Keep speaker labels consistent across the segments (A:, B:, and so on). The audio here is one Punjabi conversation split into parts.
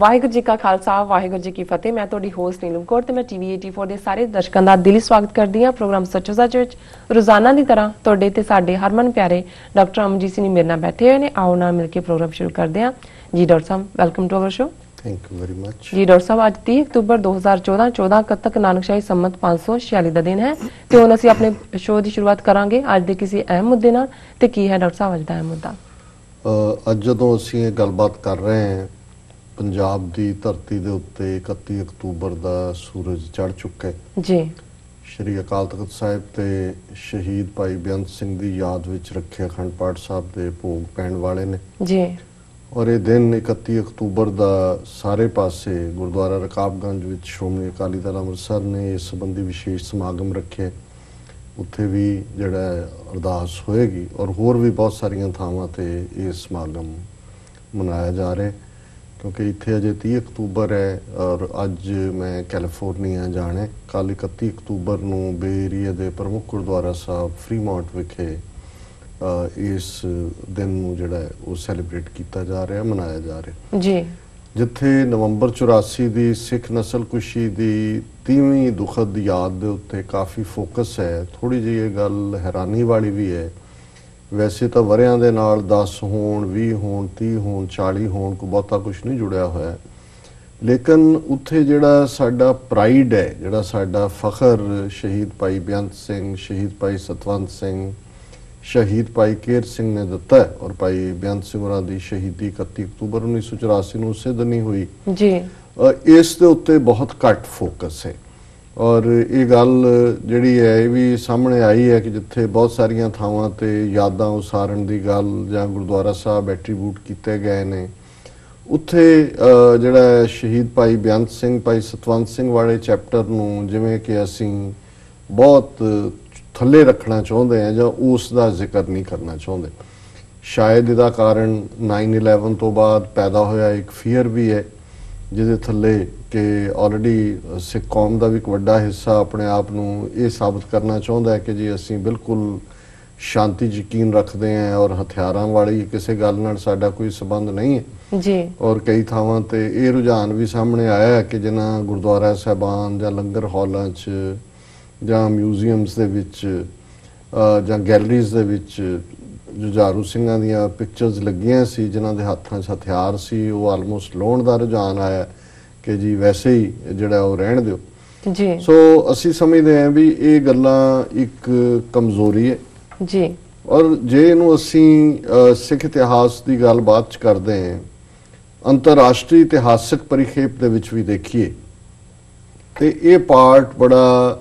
A: ਵਾਹਿਗੁਰੂ ਜੀ ਕਾ ਖਾਲਸਾ ਵਾਹਿਗੁਰੂ ਜੀ ਕੀ ਫਤਿਹ। मैं ਤੁਹਾਡੀ ਹੋਸਟ नीलम कौर ਤੇ मैं TV 84 ਦੇ ਸਾਰੇ ਦਰਸ਼ਕਾਂ ਦਾ ਦਿਲੀ ਸਵਾਗਤ ਕਰਦੀ ਹਾਂ ਪ੍ਰੋਗਰਾਮ ਸੱਚੋ ਸੱਚ ਵਿੱਚ। ਰੋਜ਼ਾਨਾ ਦੀ ਤਰ੍ਹਾਂ ਤੁਹਾਡੇ ਤੇ ਸਾਡੇ ਹਰਮਨ ਪਿਆਰੇ ਡਾਕਟਰ ਅਮਨਜੀਤ ਸਿੰਘ ਮੇਰੇ ਨਾਲ ਬੈਠੇ ਹੋਏ ਨੇ। ਆਓ ਨਾਲ ਮਿਲ ਕੇ ਪ੍ਰੋਗਰਾਮ ਸ਼ੁਰੂ ਕਰਦੇ ਹਾਂ। ਜੀ ਡਾਕਟਰ ਸਾਹਿਬ, welcome to our show.
B: Thank you very much.
A: जी डॉक्टर साहब, ਅੱਜ 30 ਅਕਤੂਬਰ 2014 14 ਕੱਤਕ ਨਾਨਕਸ਼ਾਹੀ ਸੰਮਤ 546 ਦਾ ਦਿਨ ਹੈ ਤੇ ਹੁਣ ਅਸੀਂ ਆਪਣੇ ਸ਼ੋਅ ਦੀ ਸ਼ੁਰੂਆਤ ਕਰਾਂਗੇ ਅੱਜ ਦੇ ਕਿਸੇ ਅਹਿਮ ਮੁੱਦੇ ਨਾਲ। ਤੇ ਕੀ ਹੈ ਡਾਕਟਰ ਸਾਹਿਬ ਅੱਜ ਦਾ ਅਹਿਮ ਮੁੱਦਾ?
B: ਅੱਜ ਜਦੋਂ ਅਸੀਂ ਇਹ ਗੱਲਬਾਤ ਕਰ ਰਹੇ ਹਾਂ, ਪੰਜਾਬ ਦੀ ਧਰਤੀ ਦੇ ਉੱਤੇ 31 ਅਕਤੂਬਰ ਦਾ ਸੂਰਜ ਚੜ੍ਹ ਚੁੱਕਾ ਹੈ
A: ਜੀ।
B: ਸ਼੍ਰੀ ਅਕਾਲ ਤਖਤ ਸਾਹਿਬ ਤੇ ਸ਼ਹੀਦ ਭਾਈ ਬੇਅੰਤ ਸਿੰਘ ਦੀ ਯਾਦ ਵਿੱਚ ਰੱਖੇ ਅਖੰਡ ਪਾਠ ਸਾਹਿਬ ਦੇ ਭੋਗ ਪੈਣ ਵਾਲੇ ਨੇ
A: ਜੀ।
B: ਔਰ ਇਹ ਦਿਨ 31 ਅਕਤੂਬਰ ਦਾ ਸਾਰੇ ਪਾਸੇ ਗੁਰਦੁਆਰਾ ਰਕਾਬਗੰਜ ਵਿੱਚ ਸ਼੍ਰੋਮਣੀ ਅਕਾਲੀ ਦਲ ਅੰਮ੍ਰਿਤਸਰ ਨੇ ਇਸ ਸੰਬੰਧੀ ਵਿਸ਼ੇਸ਼ ਸਮਾਗਮ ਰੱਖੇ। ਉੱਥੇ ਵੀ ਜਿਹੜਾ ਅਰਦਾਸ ਹੋਏਗੀ ਔਰ ਹੋਰ ਵੀ ਬਹੁਤ ਸਾਰੀਆਂ ਥਾਵਾਂ ਤੇ ਇਹ ਸਮਾਗਮ ਮਨਾਇਆ ਜਾ ਰਿਹਾ ਕਿਉਂਕਿ ਇੱਥੇ ਅਜੇ 30 ਅਕਤੂਬਰ ਹੈ ਔਰ ਅੱਜ ਮੈਂ ਕੈਲੀਫੋਰਨੀਆ ਜਾਣਾ। ਕੱਲ੍ਹ 31 ਅਕਤੂਬਰ ਨੂੰ ਬੇ ਏਰੀਆ ਦੇ ਪ੍ਰਮੁੱਖ ਗੁਰਦੁਆਰਾ ਸਾਹਿਬ ਫਰੀਮੌਂਟ ਵਿਖੇ ਇਸ ਦਿਨ ਨੂੰ ਜਿਹੜਾ ਉਹ ਸੈਲੀਬ੍ਰੇਟ ਕੀਤਾ ਜਾ ਰਿਹਾ, ਮਨਾਇਆ ਜਾ ਰਿਹਾ
A: ਜੀ।
B: ਜਿੱਥੇ ਨਵੰਬਰ 84 ਦੀ ਸਿੱਖ ਨਸਲਕੁਸ਼ੀ ਦੀ 30ਵੀਂ ਦੁਖਦ ਯਾਦ ਦੇ ਉੱਤੇ ਕਾਫੀ ਫੋਕਸ ਹੈ। ਥੋੜੀ ਜਿਹੀ ਇਹ ਗੱਲ ਹੈਰਾਨੀ ਵਾਲੀ ਵੀ ਹੈ, ਵੈਸੇ ਤਾਂ ਵਰਿਆਂ ਦੇ ਨਾਲ 10 ਹੋਣ 20 ਹੋਣ 30 ਹੋਣ 40 ਹੋਣ ਕੋਈ ਬਹੁਤਾ ਕੁਛ ਨਹੀਂ ਜੁੜਿਆ ਹੋਇਆ, ਲੇਕਿਨ ਉੱਥੇ ਜਿਹੜਾ ਸਾਡਾ ਪ੍ਰਾਈਡ ਹੈ, ਜਿਹੜਾ ਸਾਡਾ ਫਖਰ ਸ਼ਹੀਦ ਭਾਈ ਬੇਅੰਤ ਸਿੰਘ, ਸ਼ਹੀਦ ਭਾਈ ਸਤਵੰਤ ਸਿੰਘ, ਸ਼ਹੀਦ ਭਾਈ ਕੇਰ ਸਿੰਘ ਨੇ ਦਿੱਤਾ ਹੈ ਔਰ ਭਾਈ ਬੇਅੰਤ ਸਿੰਘ ਹੋਰਾਂ ਦੀ ਸ਼ਹੀਦੀ 31 ਅਕਤੂਬਰ 1984 ਨੂੰ ਉਸੇ ਦਿਨ ਹੀ ਹੋਈ ਜੀ। ਇਸ ਦੇ ਉੱਤੇ ਬਹੁਤ ਘੱਟ ਫੋਕਸ ਹੈ ਔਰ ਇਹ ਗੱਲ ਜਿਹੜੀ ਹੈ ਇਹ ਵੀ ਸਾਹਮਣੇ ਆਈ ਹੈ ਕਿ ਜਿੱਥੇ ਬਹੁਤ ਸਾਰੀਆਂ ਥਾਵਾਂ ਤੇ ਯਾਦਾਂ ਉਸਾਰਨ ਦੀ ਗੱਲ ਜਾਂ ਗੁਰਦੁਆਰਾ ਸਾਹਿਬ ਐਟਰੀਬਿਊਟ ਕੀਤੇ ਗਏ ਨੇ, ਉੱਥੇ ਜਿਹੜਾ ਸ਼ਹੀਦ ਭਾਈ ਬੇਅੰਤ ਸਿੰਘ, ਭਾਈ ਸਤਵੰਤ ਸਿੰਘ ਵਾਲੇ ਚੈਪਟਰ ਨੂੰ ਜਿਵੇਂ ਕਿ ਅਸੀਂ ਬਹੁਤ ਥੱਲੇ ਰੱਖਣਾ ਚਾਹੁੰਦੇ ਹਾਂ ਜਾਂ ਉਸ ਦਾ ਜ਼ਿਕਰ ਨਹੀਂ ਕਰਨਾ ਚਾਹੁੰਦੇ। ਸ਼ਾਇਦ ਇਹਦਾ ਕਾਰਨ 9/11 ਤੋਂ ਬਾਅਦ ਪੈਦਾ ਹੋਇਆ ਇੱਕ ਫੀਅਰ ਵੀ ਹੈ ਜਿਹਦੇ ਥੱਲੇ ਕਿ ਆਲਰੇਡੀ ਸਿੱਖ ਕੌਮ ਦਾ ਵੀ ਇੱਕ ਵੱਡਾ ਹਿੱਸਾ ਆਪਣੇ ਆਪ ਨੂੰ ਇਹ ਸਾਬਤ ਕਰਨਾ ਚਾਹੁੰਦਾ ਹੈ ਕਿ ਜੀ ਅਸੀਂ ਬਿਲਕੁਲ ਸ਼ਾਂਤੀ ਯਕੀਨ ਰੱਖਦੇ ਹਾਂ ਔਰ ਹਥਿਆਰਾਂ ਵਾਲੀ ਕਿਸੇ ਗੱਲ ਨਾਲ ਸਾਡਾ ਕੋਈ ਸੰਬੰਧ ਨਹੀਂ ਹੈ ਜੀ। ਔਰ ਕਈ ਥਾਵਾਂ ਤੇ ਇਹ ਰੁਝਾਨ ਵੀ ਸਾਹਮਣੇ ਆਇਆ ਹੈ ਕਿ ਜਿਨ੍ਹਾਂ ਗੁਰਦੁਆਰਾ ਸਾਹਿਬਾਨ ਜਾਂ ਲੰਗਰ ਹਾਲਾਂ 'ਚ ਜਾਂ ਮਿਊਜ਼ੀਅਮਸ ਦੇ ਵਿੱਚ ਜਾਂ ਗੈਲਰੀਜ਼ ਦੇ ਵਿੱਚ ਜੁਝਾਰੂ ਸਿੰਘਾਂ ਦੀਆਂ ਪਿਕਚਰਸ ਲੱਗੀਆਂ ਸੀ ਜਿਨ੍ਹਾਂ ਦੇ ਹੱਥਾਂ 'ਚ ਹਥਿਆਰ ਸੀ, ਉਹ ਆਲਮੋਸਟ ਲਾਉਣ ਦਾ ਰੁਝਾਨ ਆਇਆ ਕਿ ਜੀ ਵੈਸੇ ਹੀ ਜਿਹੜਾ ਉਹ ਰਹਿਣ ਦਿਓ ਜੀ। ਸੋ ਅਸੀਂ ਸਮਝਦੇ ਹਾਂ ਵੀ ਇਹ ਗੱਲਾਂ ਇੱਕ ਕਮਜ਼ੋਰੀ ਹੈ ਜੀ ਔਰ ਜੇ ਇਹਨੂੰ ਅਸੀਂ ਸਿੱਖ ਇਤਿਹਾਸ ਦੀ ਗੱਲ ਬਾਤ 'ਚ ਕਰਦੇ ਹਾਂ, ਅੰਤਰਰਾਸ਼ਟਰੀ ਇਤਿਹਾਸਕ ਪਰਿਖੇਪ ਦੇ ਵਿੱਚ ਵੀ ਦੇਖੀਏ ਤੇ ਇਹ ਪਾਰਟ ਬੜਾ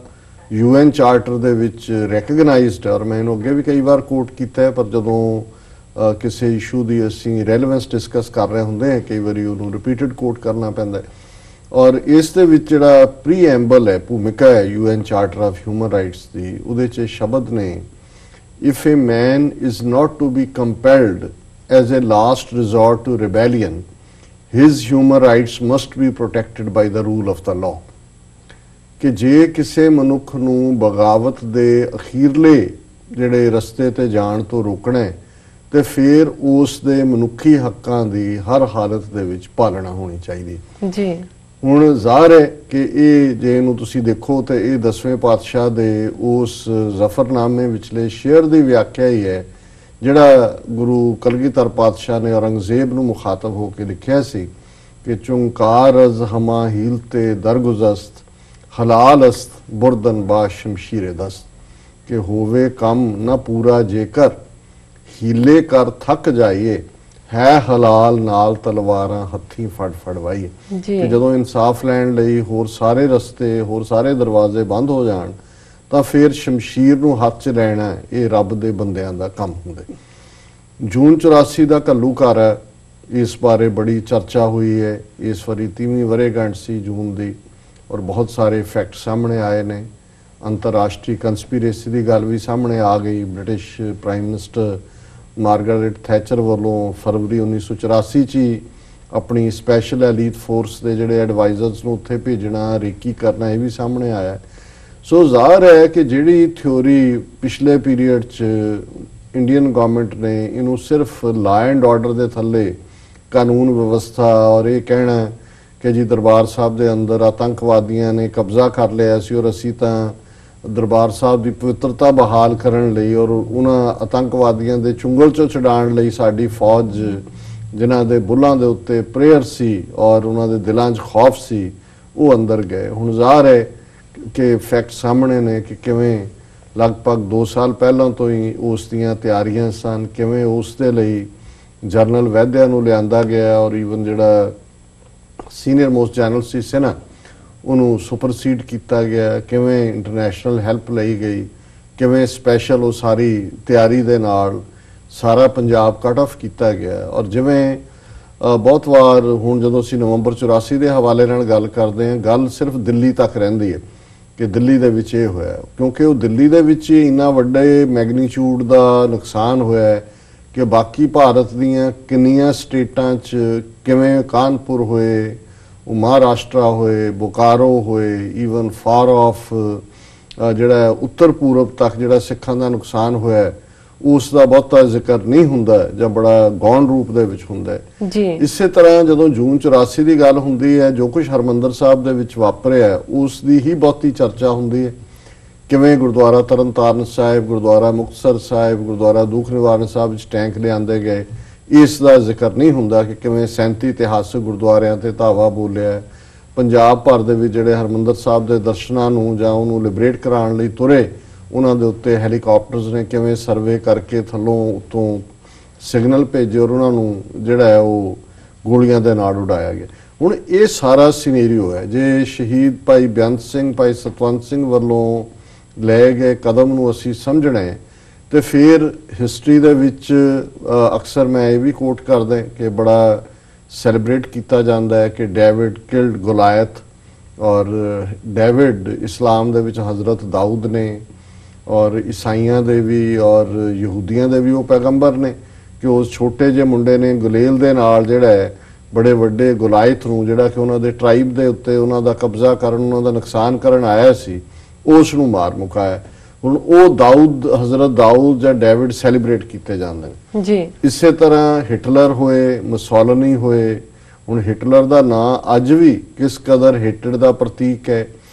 B: UN ਚਾਰਟਰ ਦੇ ਵਿੱਚ ਰੈਕਗਨਾਈਜ਼ਡ ਹੈ ਔਰ ਮੈਂ ਇਹਨੂੰ ਅੱਗੇ ਵੀ ਕਈ ਵਾਰ ਕੋਟ ਕੀਤਾ ਹੈ, ਪਰ ਜਦੋਂ ਕਿਸੇ ਇਸ਼ੂ ਦੀ ਅਸੀਂ ਰੈਲੇਵੈਂਸ ਡਿਸਕਸ ਕਰ ਰਹੇ ਹੁੰਦੇ ਹਾਂ ਕਈ ਵਾਰੀ ਉਹਨੂੰ ਰਿਪੀਟਡ ਕੋਟ ਕਰਨਾ ਪੈਂਦਾ ਹੈ। ਔਰ ਇਸ ਦੇ ਵਿੱਚ ਜਿਹੜਾ ਪ੍ਰੀਐਂਬਲ ਹੈ, ਭੂਮਿਕਾ ਹੈ UN charter of human rights ਦੀ, ਉਹਦੇ 'ਚ ਸ਼ਬਦ ਨੇ, if a man is not to be compelled as a last resort to rebellion his human rights must be protected by the rule of the law. ਕਿ ਜੇ ਕਿਸੇ ਮਨੁੱਖ ਨੂੰ ਬਗਾਵਤ ਦੇ ਅਖੀਰਲੇ ਜਿਹੜੇ ਰਸਤੇ ਤੇ ਜਾਣ ਤੋਂ ਰੋਕਣਾ ਹੈ ਤੇ ਫਿਰ ਉਸ ਦੇ ਮਨੁੱਖੀ ਹੱਕਾਂ ਦੀ ਹਰ ਹਾਲਤ ਦੇ ਵਿੱਚ ਪਾਲਣਾ ਹੋਣੀ ਚਾਹੀਦੀ ਜੀ। ਹੁਣ ਜ਼ਾਹਰ ਹੈ ਕਿ ਇਹ ਜੇ ਇਹਨੂੰ ਤੁਸੀਂ ਦੇਖੋ ਤੇ ਇਹ 10ਵੇਂ ਪਾਤਸ਼ਾਹ ਦੇ ਉਸ ਜ਼ਫਰਨਾਮੇ ਵਿਚਲੇ ਸ਼ੇਅਰ ਦੀ ਵਿਆਖਿਆ ਹੀ ਹੈ ਜਿਹੜਾ ਗੁਰੂ ਕਲਗੀਧਰ ਪਾਤਸ਼ਾਹ ਨੇ ਔਰੰਗਜ਼ੇਬ ਨੂੰ ਮੁਖਾਤਬ ਹੋ ਕੇ ਲਿਖਿਆ ਸੀ ਕਿ ਚੁੰਕਾਰ ਅਜ਼ ਹਮਾ ਹੀਲ ਤੇ ਦਰਗੁਜ਼ਸਤ ਹਲਾਲ ਅਸਤ ਬੁਰਦਨ ਬਾ ਸ਼ਮਸ਼ੀਰੇ ਦਸਤ, ਕਿ ਹੋਵੇ ਕੰਮ ਨਾ ਪੂਰਾ ਜੇਕਰ ਹੀਲੇ ਕਰ ਥੱਕ ਜਾਈਏ, ਹੈ ਹਲਾਲ ਨਾਲ ਤਲਵਾਰਾਂ ਹੱਥੀਂ ਫੜ ਫੜਵਾਈਏ। ਕਿ ਜਦੋਂ ਇਨਸਾਫ ਲੈਣ ਲਈ ਹੋਰ ਸਾਰੇ ਰਸਤੇ ਹੋਰ ਸਾਰੇ ਦਰਵਾਜ਼ੇ ਬੰਦ ਹੋ ਜਾਣ ਤਾਂ ਫਿਰ ਸ਼ਮਸ਼ੀਰ ਨੂੰ ਹੱਥ 'ਚ ਲੈਣਾ ਇਹ ਰੱਬ ਦੇ ਬੰਦਿਆਂ ਦਾ ਕੰਮ ਹੁੰਦਾ। ਜੂਨ 84 ਦਾ ਘੱਲੂਘਾਰਾ ਹੈ, ਇਸ ਬਾਰੇ ਬੜੀ ਚਰਚਾ ਹੋਈ ਹੈ। ਇਸ ਵਾਰੀ 30ਵੀਂ ਵਰ੍ਹੇਗੰਢ ਸੀ ਜੂਨ ਦੀ ਔਰ ਬਹੁਤ ਸਾਰੇ ਫੈਕਟ ਸਾਹਮਣੇ ਆਏ ਨੇ। ਅੰਤਰਰਾਸ਼ਟਰੀ ਕੰਸਪੀਰੇਸੀ ਦੀ ਗੱਲ ਵੀ ਸਾਹਮਣੇ ਆ ਗਈ। ਬ੍ਰਿਟਿਸ਼ ਪ੍ਰਾਈਮ ਮਿਨਿਸਟਰ ਮਾਰਗਰੇਟ ਥੈਚਰ ਵੱਲੋਂ ਫਰਵਰੀ 1984 'ਚ ਹੀ ਆਪਣੀ ਸਪੈਸ਼ਲ ਐਲੀਟ ਫੋਰਸ ਦੇ ਜਿਹੜੇ ਐਡਵਾਈਜ਼ਰਸ ਨੂੰ ਉੱਥੇ ਭੇਜਣਾ, ਰੇਕੀ ਕਰਨਾ, ਇਹ ਵੀ ਸਾਹਮਣੇ ਆਇਆ। ਸੋ ਜ਼ਾਹਰ ਹੈ ਕਿ ਜਿਹੜੀ ਥਿਓਰੀ ਪਿਛਲੇ ਪੀਰੀਅਡ 'ਚ ਇੰਡੀਅਨ ਗਵਰਨਮੈਂਟ ਨੇ ਇਹਨੂੰ ਸਿਰਫ ਲਾ ਐਂਡ ਆਰਡਰ ਦੇ ਥੱਲੇ ਕਾਨੂੰਨ ਵਿਵਸਥਾ ਔਰ ਇਹ ਕਹਿਣਾ ਕਿ ਜੀ ਦਰਬਾਰ ਸਾਹਿਬ ਦੇ ਅੰਦਰ ਆਤੰਕਵਾਦੀਆਂ ਨੇ ਕਬਜ਼ਾ ਕਰ ਲਿਆ ਸੀ ਔਰ ਅਸੀਂ ਤਾਂ ਦਰਬਾਰ ਸਾਹਿਬ ਦੀ ਪਵਿੱਤਰਤਾ ਬਹਾਲ ਕਰਨ ਲਈ ਔਰ ਉਹਨਾਂ ਆਤੰਕਵਾਦੀਆਂ ਦੇ ਚੁੰਗਲ ਚੋਂ ਛਡਾਉਣ ਲਈ ਸਾਡੀ ਫੌਜ ਜਿਨ੍ਹਾਂ ਦੇ ਬੁੱਲਾਂ ਦੇ ਉੱਤੇ ਪ੍ਰੇਅਰ ਸੀ ਔਰ ਉਹਨਾਂ ਦੇ ਦਿਲਾਂ 'ਚ ਖੌਫ ਸੀ ਉਹ ਅੰਦਰ ਗਏ। ਹੁਣ ਜ਼ਾਹਰ ਹੈ ਕਿ ਫੈਕਟ ਸਾਹਮਣੇ ਨੇ ਕਿ ਕਿਵੇਂ ਲਗਭਗ 2 ਸਾਲ ਪਹਿਲਾਂ ਤੋਂ ਹੀ ਉਸ ਦੀਆਂ ਤਿਆਰੀਆਂ ਸਨ, ਕਿਵੇਂ ਉਸ ਦੇ ਲਈ ਜਰਨਲ ਵੈਦਿਆ ਨੂੰ ਲਿਆਂਦਾ ਗਿਆ ਔਰ ਈਵਨ ਜਿਹੜਾ ਸੀਨੀਅਰ ਮੋਸਟ ਜਨਰਲ ਸੀ ਸੈਨਾ ਉਹਨੂੰ ਸੁਪਰਸੀਡ ਕੀਤਾ ਗਿਆ, ਕਿਵੇਂ ਇੰਟਰਨੈਸ਼ਨਲ ਹੈਲਪ ਲਈ ਗਈ, ਕਿਵੇਂ ਸਪੈਸ਼ਲ ਉਹ ਸਾਰੀ ਤਿਆਰੀ ਦੇ ਨਾਲ ਸਾਰਾ ਪੰਜਾਬ ਕੱਟ ਆਫ ਕੀਤਾ ਗਿਆ। ਔਰ ਜਿਵੇਂ ਬਹੁਤ ਵਾਰ ਹੁਣ ਜਦੋਂ ਅਸੀਂ ਨਵੰਬਰ 84 ਦੇ ਹਵਾਲੇ ਨਾਲ ਗੱਲ ਕਰਦੇ ਹਾਂ, ਗੱਲ ਸਿਰਫ ਦਿੱਲੀ ਤੱਕ ਰਹਿੰਦੀ ਹੈ ਕਿ ਦਿੱਲੀ ਦੇ ਵਿੱਚ ਇਹ ਹੋਇਆ, ਕਿਉਂਕਿ ਉਹ ਦਿੱਲੀ ਦੇ ਵਿੱਚ ਹੀ ਇੰਨਾ ਵੱਡੇ ਮੈਗਨੀਚਿਊਡ ਦਾ ਨੁਕਸਾਨ ਹੋਇਆ ਹੈ ਕਿ ਬਾਕੀ ਭਾਰਤ ਦੀਆਂ ਕਿੰਨੀਆਂ ਸਟੇਟਾਂ 'ਚ ਕਿਵੇਂ ਕਾਨਪੁਰ ਹੋਏ, ਉਹ ਮਹਾਰਾਸ਼ਟਰਾ ਹੋਏ, ਬੋਕਾਰੋ ਹੋਏ, ਈਵਨ ਫਾਰ ਆਫ ਜਿਹੜਾ ਉੱਤਰ ਪੂਰਬ ਤੱਕ ਜਿਹੜਾ ਸਿੱਖਾਂ ਦਾ ਨੁਕਸਾਨ ਹੋਇਆ ਉਸ ਦਾ ਬਹੁਤਾ ਜ਼ਿਕਰ ਨਹੀਂ ਹੁੰਦਾ ਜਾਂ ਬੜਾ ਗੌਣ ਰੂਪ ਦੇ ਵਿੱਚ ਹੁੰਦਾ ਹੈ
A: ਜੀ।
B: ਇਸੇ ਤਰ੍ਹਾਂ ਜਦੋਂ ਜੂਨ 84 ਦੀ ਗੱਲ ਹੁੰਦੀ ਹੈ, ਜੋ ਕੁਝ ਹਰਮੰਦਰ ਸਾਹਿਬ ਦੇ ਵਿੱਚ ਵਾਪਰਿਆ ਉਸ ਦੀ ਹੀ ਬਹੁਤੀ ਚਰਚਾ ਹੁੰਦੀ ਹੈ। ਕਿਵੇਂ ਗੁਰਦੁਆਰਾ ਤਰਨਤਾਰਨ ਸਾਹਿਬ, ਗੁਰਦੁਆਰਾ ਮੁਕਤਸਰ ਸਾਹਿਬ, ਗੁਰਦੁਆਰਾ ਦੁੱਖ ਨਿਵਾਰਨ ਸਾਹਿਬ ਵਿੱਚ ਟੈਂਕ ਲਿਆਂਦੇ ਗਏ, ਇਸ ਦਾ ਜ਼ਿਕਰ ਨਹੀਂ ਹੁੰਦਾ ਕਿ ਕਿਵੇਂ 37 ਇਤਿਹਾਸਕ ਗੁਰਦੁਆਰਿਆਂ ਤੇ ਧਾਵਾ ਬੋਲਿਆ। ਪੰਜਾਬ ਭਰ ਦੇ ਵਿੱਚ ਜਿਹੜੇ ਹਰਮੰਦਰ ਸਾਹਿਬ ਦੇ ਦਰਸ਼ਨਾਂ ਨੂੰ ਜਾਂ ਉਹਨੂੰ ਲਿਬਰੇਟ ਕਰਾਉਣ ਲਈ ਤੁਰੇ, ਉਹਨਾਂ ਦੇ ਉੱਤੇ ਹੈਲੀਕਾਪਟਰਸ ਨੇ ਕਿਵੇਂ ਸਰਵੇ ਕਰਕੇ ਥੱਲੋਂ ਉੱਤੋਂ ਸਿਗਨਲ ਭੇਜੇ ਔਰ ਉਹਨਾਂ ਨੂੰ ਜਿਹੜਾ ਹੈ ਉਹ ਗੋਲੀਆਂ ਦੇ ਨਾਲ ਉਡਾਇਆ ਗਿਆ। ਹੁਣ ਇਹ ਸਾਰਾ ਸਿਨੈਰੀਓ ਹੈ। ਜੇ ਸ਼ਹੀਦ ਭਾਈ ਬੇਅੰਤ ਸਿੰਘ, ਭਾਈ ਸਤਵੰਤ ਸਿੰਘ ਵੱਲੋਂ ਲਏ ਗਏ ਕਦਮ ਨੂੰ ਅਸੀਂ ਸਮਝਣਾ ਹੈ ਤੇ ਫਿਰ ਹਿਸਟਰੀ ਦੇ ਵਿੱਚ ਅਕਸਰ ਮੈਂ ਇਹ ਵੀ ਕੋਟ ਕਰਦਾ ਕਿ ਬੜਾ ਸੈਲੀਬ੍ਰੇਟ ਕੀਤਾ ਜਾਂਦਾ ਹੈ ਕਿ ਡੇਵਿਡ ਕਿਲਡ ਗੋਲਾਇਥ, ਔਰ ਡੇਵਿਡ ਇਸਲਾਮ ਦੇ ਵਿੱਚ ਹਜ਼ਰਤ ਦਾਊਦ ਨੇ ਔਰ ਈਸਾਈਆਂ ਦੇ ਵੀ ਔਰ ਯਹੂਦੀਆਂ ਦੇ ਵੀ ਉਹ ਪੈਗੰਬਰ ਨੇ ਕਿ ਉਸ ਛੋਟੇ ਜਿਹੇ ਮੁੰਡੇ ਨੇ ਗੁਲੇਲ ਦੇ ਨਾਲ ਜਿਹੜਾ ਹੈ ਬੜੇ ਵੱਡੇ ਗੋਲਾਇਥ ਨੂੰ ਜਿਹੜਾ ਕਿ ਉਹਨਾਂ ਦੇ ਟ੍ਰਾਈਬ ਦੇ ਉੱਤੇ ਉਹਨਾਂ ਦਾ ਕਬਜ਼ਾ ਕਰਨ, ਉਹਨਾਂ ਦਾ ਨੁਕਸਾਨ ਕਰਨ ਆਇਆ ਸੀ, ਉਸ ਨੂੰ ਮਾਰ ਮੁਕਾਇਆ। ਹੁਣ ਉਹ ਦਾਊਦ, ਹਜ਼ਰਤ ਦਾਊਦ ਜਾਂ ਡੇਵਿਡ ਸੈਲੀਬ੍ਰੇਟ ਕੀਤੇ ਜਾਂਦੇ ਨੇ ਜੀ। ਇਸੇ ਤਰ੍ਹਾਂ ਹਿਟਲਰ ਹੋਏ, ਮੁਸੋਲਿਨੀ ਹੋਏ। ਹੁਣ ਹਿਟਲਰ ਦਾ ਨਾਂ ਅੱਜ ਵੀ ਕਿਸ ਕਦਰ ਹੇਟਡ ਦਾ ਪ੍ਰਤੀਕ ਹੈ,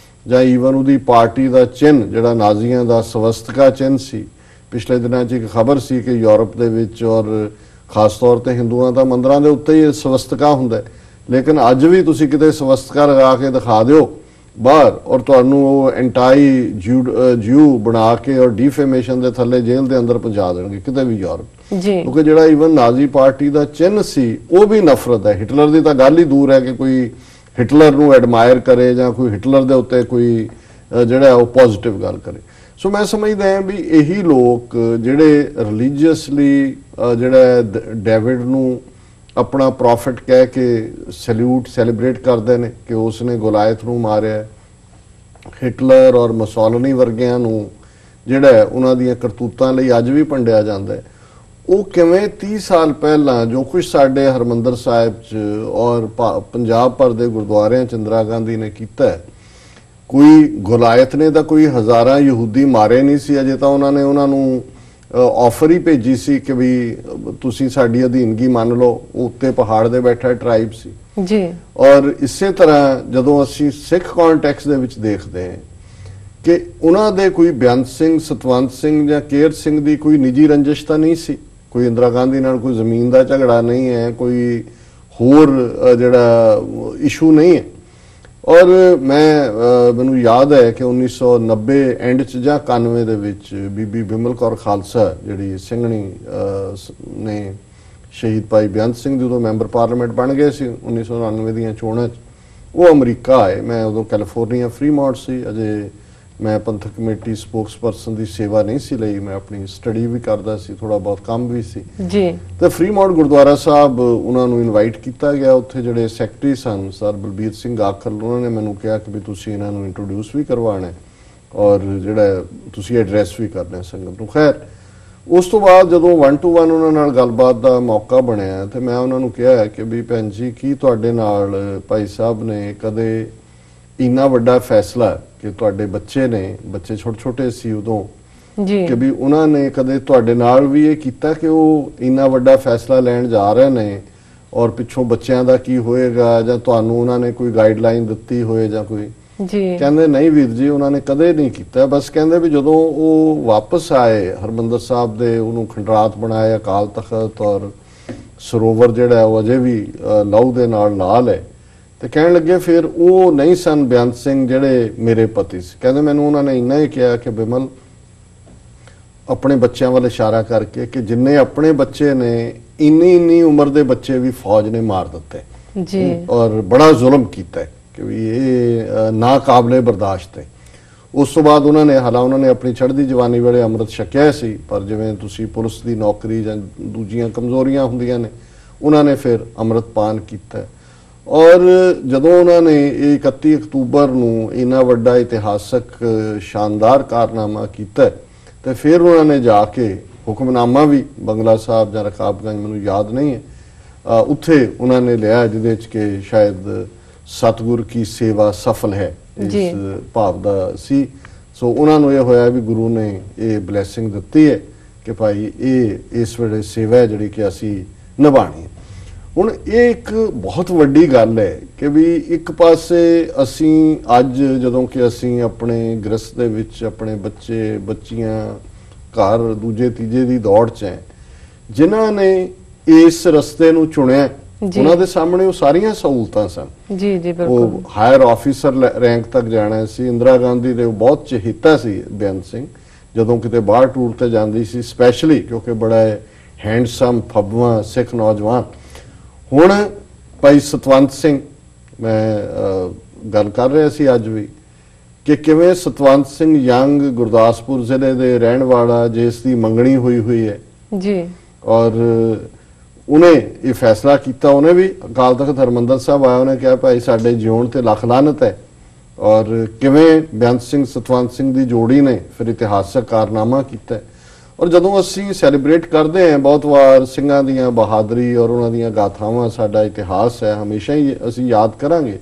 B: ਜਾਂ ਈਵਨ ਉਹਦੀ ਪਾਰਟੀ ਦਾ ਚਿੰਨ੍ਹ ਜਿਹੜਾ ਨਾਜ਼ੀਆਂ ਦਾ ਸਵਸਤਕਾ ਚਿੰਨ੍ਹ ਸੀ। ਪਿਛਲੇ ਦਿਨਾਂ 'ਚ ਇੱਕ ਖਬਰ ਸੀ ਕਿ ਯੂਰਪ ਦੇ ਵਿੱਚ ਔਰ ਖਾਸ ਤੌਰ ਤੇ ਹਿੰਦੂਆਂ ਦਾ ਮੰਦਰਾਂ ਦੇ ਉੱਤੇ ਹੀ ਸਵਸਤਕਾ ਹੁੰਦਾ, ਲੇਕਿਨ ਅੱਜ ਵੀ ਤੁਸੀਂ ਕਿਤੇ ਸਵਸਤਕਾ ਲਗਾ ਕੇ ਦਿਖਾ ਦਿਓ ਬਾਹਰ ਔਰ ਤੁਹਾਨੂੰ ਉਹ ਐਂਟਾਈ ਜਿਊ ਬਣਾ ਕੇ ਔਰ ਡੀਫੇਮੇਸ਼ਨ ਦੇ ਥੱਲੇ ਜੇਲ੍ਹ ਦੇ ਅੰਦਰ ਪਹੁੰਚਾ ਦੇਣਗੇ ਕਿਤੇ ਵੀ ਯੂਰਪ ਜੀ। ਕਿਉਂਕਿ ਜਿਹੜਾ ਈਵਨ ਨਾਜ਼ੀ ਪਾਰਟੀ ਦਾ ਚਿੰਨ੍ਹ ਸੀ ਉਹ ਵੀ ਨਫ਼ਰਤ ਹੈ। ਹਿਟਲਰ ਦੀ ਤਾਂ ਗੱਲ ਹੀ ਦੂਰ ਹੈ ਕਿ ਕੋਈ ਹਿਟਲਰ ਨੂੰ ਐਡਮਾਇਰ ਕਰੇ ਜਾਂ ਕੋਈ ਹਿਟਲਰ ਦੇ ਉੱਤੇ ਕੋਈ ਜਿਹੜਾ ਉਹ ਪੋਜ਼ਿਟਿਵ ਗੱਲ ਕਰੇ। ਸੋ ਮੈਂ ਸਮਝਦਾ ਹਾਂ ਵੀ ਇਹੀ ਲੋਕ ਜਿਹੜੇ ਰਿਲੀਜੀਅਸਲੀ ਜਿਹੜਾ ਡੇਵਿਡ ਨੂੰ ਆਪਣਾ ਪ੍ਰੋਫਿਟ ਕਹਿ ਕੇ ਸੈਲੂਟ ਸੈਲੀਬ੍ਰੇਟ ਕਰਦੇ ਨੇ ਕਿ ਉਸ ਨੇ ਗੋਲਾਇਥ ਨੂੰ ਮਾਰਿਆ। ਹਿਟਲਰ ਔਰ ਮੁਸੋਲਿਨੀ ਵਰਗਿਆਂ ਨੂੰ ਜਿਹੜਾ ਉਹਨਾਂ ਦੀਆਂ ਕਰਤੂਤਾਂ ਲਈ ਅੱਜ ਵੀ ਭੰਡਿਆ ਜਾਂਦਾ ਹੈ। ਉਹ ਕਿਵੇਂ 30 ਸਾਲ ਪਹਿਲਾਂ ਜੋ ਕੁਝ ਸਾਡੇ ਹਰਮੰਦਰ ਸਾਹਿਬ 'ਚ ਔਰ ਪੰਜਾਬ ਭਰ ਦੇ ਗੁਰਦੁਆਰਿਆਂ 'ਚ ਇੰਦਰਾ ਗਾਂਧੀ ਨੇ ਕੀਤਾ, ਕੋਈ ਗੋਲਾਇਥ ਨੇ ਤਾਂ ਕੋਈ ਹਜ਼ਾਰਾਂ ਯਹੂਦੀ ਮਾਰੇ ਨਹੀਂ ਸੀ। ਅਜੇ ਤਾਂ ਉਹਨਾਂ ਨੇ ਉਹਨਾਂ ਨੂੰ ਆਫਰ ਹੀ ਭੇਜੀ ਸੀ ਕਿ ਵੀ ਤੁਸੀਂ ਸਾਡੀ ਅਧੀਨਗੀ ਮੰਨ ਲਓ। ਉੱਤੇ ਪਹਾੜ ਦੇ ਬੈਠਾ ਟ੍ਰਾਈਬ ਸੀ ਜੀ। ਔਰ ਇਸੇ ਤਰ੍ਹਾਂ ਜਦੋਂ ਅਸੀਂ ਸਿੱਖ ਕੰਟੈਕਸਟ ਦੇ ਵਿੱਚ ਦੇਖਦੇ ਹਾਂ ਕਿ ਉਹਨਾਂ ਦੇ ਕੋਈ ਬੇਅੰਤ ਸਿੰਘ, ਸਤਵੰਤ ਸਿੰਘ ਜਾਂ ਕੇਰ ਸਿੰਘ ਦੀ ਕੋਈ ਨਿੱਜੀ ਰੰਜਿਸ਼ ਤਾਂ ਨਹੀਂ ਸੀ, ਕੋਈ ਇੰਦਰਾ ਗਾਂਧੀ ਨਾਲ ਕੋਈ ਜ਼ਮੀਨ ਦਾ ਝਗੜਾ ਨਹੀਂ ਹੈ, ਕੋਈ ਹੋਰ ਜਿਹੜਾ ਇਸ਼ੂ ਨਹੀਂ ਹੈ। ਔਰ ਮੈਨੂੰ ਯਾਦ ਹੈ ਕਿ 1990 ਐਂਡ 'ਚ ਜਾਂ 91 ਦੇ ਵਿੱਚ ਬੀਬੀ ਬਿਮਲ ਕੌਰ ਖਾਲਸਾ ਜਿਹੜੀ ਸਿੰਘਣੀ ਨੇ ਸ਼ਹੀਦ ਭਾਈ ਬੇਅੰਤ ਸਿੰਘ ਜਦੋਂ ਮੈਂਬਰ ਪਾਰਲੀਮੈਂਟ ਬਣ ਗਏ ਸੀ 1999 ਦੀਆਂ ਚੋਣਾਂ 'ਚ, ਉਹ ਅਮਰੀਕਾ ਆਏ। ਮੈਂ ਉਦੋਂ ਕੈਲੀਫੋਰਨੀਆ ਫਰੀਮੌਂਟ ਸੀ, ਅਜੇ ਮੈਂ ਪੰਥਕ ਕਮੇਟੀ ਸਪੋਕਸਪਰਸਨ ਦੀ ਸੇਵਾ ਨਹੀਂ ਸੀ ਲਈ, ਮੈਂ ਆਪਣੀ ਸਟੱਡੀ ਵੀ ਕਰਦਾ ਸੀ, ਥੋੜਾ ਬਹੁਤ ਕੰਮ ਵੀ ਸੀ ਜੀ। ਤੇ ਫਰੀਮੌਂਟ ਗੁਰਦੁਆਰਾ ਸਾਹਿਬ ਉਹਨਾਂ ਨੂੰ ਇਨਵਾਈਟ ਕੀਤਾ ਗਿਆ। ਉੱਥੇ ਜਿਹੜੇ ਸੈਕਟਰੀ ਸਨ ਸਰ ਬਲਬੀਰ ਸਿੰਘ ਆਖਲ, ਉਹਨਾਂ ਨੇ ਮੈਨੂੰ ਕਿਹਾ ਕਿ ਵੀ ਤੁਸੀਂ ਇਹਨਾਂ ਨੂੰ ਇੰਟਰੋਡਿਊਸ ਵੀ ਕਰਵਾਉਣਾ ਔਰ ਜਿਹੜਾ ਤੁਸੀਂ ਐਡਰੈਸ ਵੀ ਕਰਨਾ ਸੰਗਤ ਨੂੰ। ਖੈਰ ਉਸ ਤੋਂ ਬਾਅਦ ਜਦੋਂ 1 to 1 ਉਹਨਾਂ ਨਾਲ ਗੱਲਬਾਤ ਦਾ ਮੌਕਾ ਬਣਿਆ ਤੇ ਮੈਂ ਉਹਨਾਂ ਨੂੰ ਕਿਹਾ ਕਿ ਵੀ ਭੈਣ ਜੀ ਕੀ ਤੁਹਾਡੇ ਨਾਲ ਭਾਈ ਸਾਹਿਬ ਨੇ ਕਦੇ ਇੰਨਾ ਵੱਡਾ ਫੈਸਲਾ ਕਿ ਤੁਹਾਡੇ ਬੱਚੇ ਨੇ, ਬੱਚੇ ਛੋਟੇ ਛੋਟੇ ਸੀ ਉਦੋਂ ਜੀ, ਕਿ ਵੀ ਉਹਨਾਂ ਨੇ ਕਦੇ ਤੁਹਾਡੇ ਨਾਲ ਵੀ ਇਹ ਕੀਤਾ ਕਿ ਉਹ ਇੰਨਾ ਵੱਡਾ ਫੈਸਲਾ ਲੈਣ ਜਾ ਰਹੇ ਨੇ ਔਰ ਪਿੱਛੋਂ ਬੱਚਿਆਂ ਦਾ ਕੀ ਹੋਏਗਾ, ਜਾਂ ਤੁਹਾਨੂੰ ਉਹਨਾਂ ਨੇ ਕੋਈ ਗਾਈਡਲਾਈਨ ਦਿੱਤੀ ਹੋਏ ਜਾਂ ਕੋਈ।
A: ਜੀ
B: ਕਹਿੰਦੇ ਨਹੀਂ ਵੀਰ ਜੀ, ਉਹਨਾਂ ਨੇ ਕਦੇ ਨਹੀਂ ਕੀਤਾ। ਬਸ ਕਹਿੰਦੇ ਵੀ ਜਦੋਂ ਉਹ ਵਾਪਸ ਆਏ ਹਰਮੰਦਰ ਸਾਹਿਬ ਦੇ, ਉਹਨੂੰ ਖੰਡਰਾਤ ਬਣਾਇਆ ਅਕਾਲ ਤਖਤ, ਔਰ ਸਰੋਵਰ ਜਿਹੜਾ ਉਹ ਅਜੇ ਵੀ ਲਹੂ ਦੇ ਨਾਲ ਲਾਲ ਹੈ, ਤੇ ਕਹਿਣ ਲੱਗੇ ਫਿਰ ਉਹ ਨਹੀਂ ਸਨ ਬੇਅੰਤ ਸਿੰਘ ਜਿਹੜੇ ਮੇਰੇ ਪਤੀ ਸੀ। ਕਹਿੰਦੇ ਮੈਨੂੰ ਉਹਨਾਂ ਨੇ ਇੰਨਾ ਹੀ ਕਿਹਾ ਕਿ ਬਿਮਲ, ਆਪਣੇ ਬੱਚਿਆਂ ਵੱਲ ਇਸ਼ਾਰਾ ਕਰਕੇ, ਕਿ ਜਿੰਨੇ ਆਪਣੇ ਬੱਚੇ ਨੇ ਇੰਨੀ ਉਮਰ ਦੇ ਬੱਚੇ ਵੀ ਫੌਜ ਨੇ ਮਾਰ ਦਿੱਤੇ
A: ਜੀ,
B: ਔਰ ਬੜਾ ਜ਼ੁਲਮ ਕੀਤਾ ਹੈ ਕਿ ਵੀ ਇਹ ਨਾ ਕਾਬਲੇ ਬਰਦਾਸ਼ਤ ਹੈ। ਉਸ ਤੋਂ ਬਾਅਦ ਉਹਨਾਂ ਨੇ ਆਪਣੀ ਚੜ੍ਹਦੀ ਜਵਾਨੀ ਵੇਲੇ ਅੰਮ੍ਰਿਤ ਛਕਿਆ ਸੀ, ਪਰ ਜਿਵੇਂ ਤੁਸੀਂ ਪੁਲਿਸ ਦੀ ਨੌਕਰੀ ਜਾਂ ਦੂਜੀਆਂ ਕਮਜ਼ੋਰੀਆਂ ਹੁੰਦੀਆਂ ਨੇ, ਉਹਨਾਂ ਨੇ ਫਿਰ ਅੰਮ੍ਰਿਤ ਪਾਨ ਕੀਤਾ। ਔਰ ਜਦੋਂ ਉਹਨਾਂ ਨੇ ਇਹ 31 ਅਕਤੂਬਰ ਨੂੰ ਇੰਨਾ ਵੱਡਾ ਇਤਿਹਾਸਕ ਸ਼ਾਨਦਾਰ ਕਾਰਨਾਮਾ ਕੀਤਾ, ਤੇ ਫਿਰ ਉਹਨਾਂ ਨੇ ਜਾ ਕੇ ਹੁਕਮਨਾਮਾ ਵੀ ਬੰਗਲਾ ਸਾਹਿਬ ਜਾਂ ਰਕਾਬਗੰਜ, ਮੈਨੂੰ ਯਾਦ ਨਹੀਂ ਹੈ, ਉੱਥੇ ਉਹਨਾਂ ਨੇ ਲਿਆ, ਜਿਹਦੇ 'ਚ ਕਿ ਸ਼ਾਇਦ ਸਤਿਗੁਰ ਕੀ ਸੇਵਾ ਸਫਲ ਹੈ ਇਸ ਭਾਵ ਦਾ ਸੀ। ਸੋ ਉਹਨਾਂ ਨੂੰ ਇਹ ਹੋਇਆ ਵੀ ਗੁਰੂ ਨੇ ਇਹ ਬਲੇਸਿੰਗ ਦਿੱਤੀ ਹੈ ਕਿ ਭਾਈ ਇਹ ਇਸ ਵੇਲੇ ਸੇਵਾ ਹੈ ਜਿਹੜੀ ਕਿ ਅਸੀਂ ਨਿਭਾਣੀ ਹੈ। ਹੁਣ ਇਹ ਇੱਕ ਬਹੁਤ ਵੱਡੀ ਗੱਲ ਹੈ ਕਿ ਵੀ ਇੱਕ ਪਾਸੇ ਅਸੀਂ ਅੱਜ ਜਦੋਂ ਕਿ ਅਸੀਂ ਆਪਣੇ ਗ੍ਰਸਤ ਦੇ ਵਿੱਚ ਆਪਣੇ ਬੱਚੇ ਬੱਚੀਆਂ ਘਰ ਦੂਜੇ ਤੀਜੇ ਦੀ ਦੌੜ 'ਚ ਹੈ, ਜਿਨ੍ਹਾਂ ਨੇ ਇਸ ਰਸਤੇ ਨੂੰ ਚੁਣਿਆ, ਉਹਨਾਂ ਦੇ ਸਾਹਮਣੇ ਉਹ ਸਾਰੀਆਂ ਸਹੂਲਤਾਂ ਸਨ।
A: ਜੀ ਜੀ ਬਿਲਕੁਲ।
B: ਉਹ ਹਾਇਰ ਆਫੀਸਰ ਰੈਂਕ ਤੱਕ ਜਾਣਾ ਸੀ। ਇੰਦਰਾ ਗਾਂਧੀ ਦੇ ਬਹੁਤ ਚਹੀਤਾ ਸੀ ਬੇਅੰਤ ਸਿੰਘ, ਜਦੋਂ ਕਿਤੇ ਬਾਹਰ ਟੂਰ ਤੇ ਜਾਂਦੀ ਸੀ, ਸਪੈਸ਼ਲੀ ਕਿਉਂਕਿ ਬੜਾ ਹੈਂਡਸਮ ਫੱਬਵਾਂ ਸਿੱਖ ਨੌਜਵਾਨ। ਹੁਣ ਭਾਈ ਸਤਵੰਤ ਸਿੰਘ, ਮੈਂ ਗੱਲ ਕਰ ਰਿਹਾ ਸੀ ਅੱਜ ਵੀ ਕਿ ਕਿਵੇਂ ਸਤਵੰਤ ਸਿੰਘ ਯੰਗ ਗੁਰਦਾਸਪੁਰ ਜ਼ਿਲ੍ਹੇ ਦੇ ਰਹਿਣ ਵਾਲਾ, ਜਿਸ ਦੀ ਮੰਗਣੀ ਹੋਈ ਹੈ
A: ਜੀ, ਔਰ
B: ਉਹਨੇ ਇਹ ਫੈਸਲਾ ਕੀਤਾ, ਉਹਨੇ ਵੀ ਅਕਾਲ ਤਖਤ ਹਰਮੰਦਰ ਸਾਹਿਬ ਆਇਆ, ਉਹਨੇ ਕਿਹਾ ਭਾਈ ਸਾਡੇ ਜਿਉਣ ਤੇ ਲੱਖ ਲਾਨਤ ਹੈ। ਔਰ ਕਿਵੇਂ ਬੇਅੰਤ ਸਿੰਘ ਸਤਵੰਤ ਸਿੰਘ ਦੀ ਜੋੜੀ ਨੇ ਫਿਰ ਇਤਿਹਾਸਕ ਕਾਰਨਾਮਾ ਕੀਤਾ। ਔਰ ਜਦੋਂ ਅਸੀਂ ਸੈਲੀਬ੍ਰੇਟ ਕਰਦੇ ਹਾਂ ਬਹੁਤ ਵਾਰ ਸਿੰਘਾਂ ਦੀਆਂ ਬਹਾਦਰੀ ਔਰ ਉਹਨਾਂ ਦੀਆਂ ਗਾਥਾਵਾਂ, ਸਾਡਾ ਇਤਿਹਾਸ ਹੈ, ਹਮੇਸ਼ਾ ਹੀ ਅਸੀਂ ਯਾਦ ਕਰਾਂਗੇ,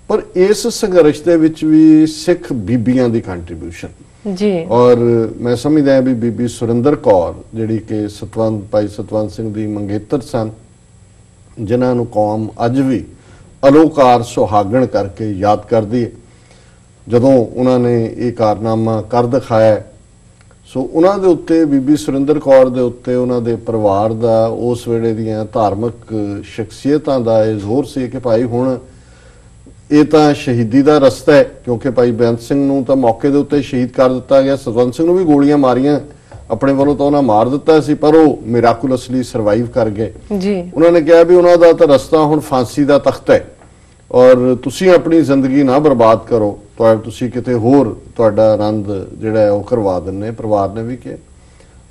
B: ਪਰ ਇਸ ਸੰਘਰਸ਼ ਦੇ ਵਿੱਚ ਵੀ ਸਿੱਖ ਬੀਬੀਆਂ ਦੀ ਕੰਟਰੀਬਿਊਸ਼ਨ
A: ਜੀ। ਔਰ
B: ਮੈਂ ਸਮਝਦਾ ਹਾਂ ਵੀ ਬੀਬੀ ਸੁਰਿੰਦਰ ਕੌਰ ਜਿਹੜੀ ਕਿ ਭਾਈ ਸਤਵੰਤ ਸਿੰਘ ਦੀ ਮੰਗੇਤਰ ਸਨ, ਜਿਨ੍ਹਾਂ ਨੂੰ ਕੌਮ ਅੱਜ ਵੀ ਅਲੋਕਾਰ ਸੁਹਾਗਣ ਕਰਕੇ ਯਾਦ ਕਰਦੀ ਹੈ। ਜਦੋਂ ਉਹਨਾਂ ਨੇ ਇਹ ਕਾਰਨਾਮਾ ਕਰ ਦਿਖਾਇਆ, ਸੋ ਉਹਨਾਂ ਦੇ ਉੱਤੇ, ਬੀਬੀ ਸੁਰਿੰਦਰ ਕੌਰ ਦੇ ਉੱਤੇ, ਉਹਨਾਂ ਦੇ ਪਰਿਵਾਰ ਦਾ, ਉਸ ਵੇਲੇ ਦੀਆਂ ਧਾਰਮਿਕ ਸ਼ਖਸੀਅਤਾਂ ਦਾ ਇਹ ਜ਼ੋਰ ਸੀ ਕਿ ਭਾਈ ਹੁਣ ਇਹ ਤਾਂ ਸ਼ਹੀਦੀ ਦਾ ਰਸਤਾ ਹੈ, ਕਿਉਂਕਿ ਭਾਈ ਬੇਅੰਤ ਸਿੰਘ ਨੂੰ ਤਾਂ ਮੌਕੇ ਦੇ ਉੱਤੇ ਸ਼ਹੀਦ ਕਰ ਦਿੱਤਾ ਗਿਆ, ਸਤਵੰਤ ਸਿੰਘ ਨੂੰ ਵੀ ਗੋਲੀਆਂ ਮਾਰੀਆਂ, ਆਪਣੇ ਵੱਲੋਂ ਤਾਂ ਉਹਨਾਂ ਮਾਰ ਦਿੱਤਾ ਸੀ, ਪਰ ਉਹ ਮਿਰਾਕੁਲਸਲੀ ਸਰਵਾਈਵ ਕਰ ਗਏ ਜੀ। ਉਹਨਾਂ ਨੇ ਕਿਹਾ ਵੀ ਉਹਨਾਂ ਦਾ ਤਾਂ ਰਸਤਾ ਹੁਣ ਫਾਂਸੀ ਦਾ ਤਖਤ ਹੈ, ਔਰ ਤੁਸੀਂ ਆਪਣੀ ਜ਼ਿੰਦਗੀ ਨਾ ਬਰਬਾਦ ਕਰੋ, ਤੁਸੀਂ ਕਿਤੇ ਹੋਰ ਤੁਹਾਡਾ ਆਨੰਦ ਜਿਹੜਾ ਹੈ ਉਹ ਕਰਵਾ ਦਿੰਨੇ। ਪਰਿਵਾਰ ਨੇ ਵੀ ਕਿਹਾ,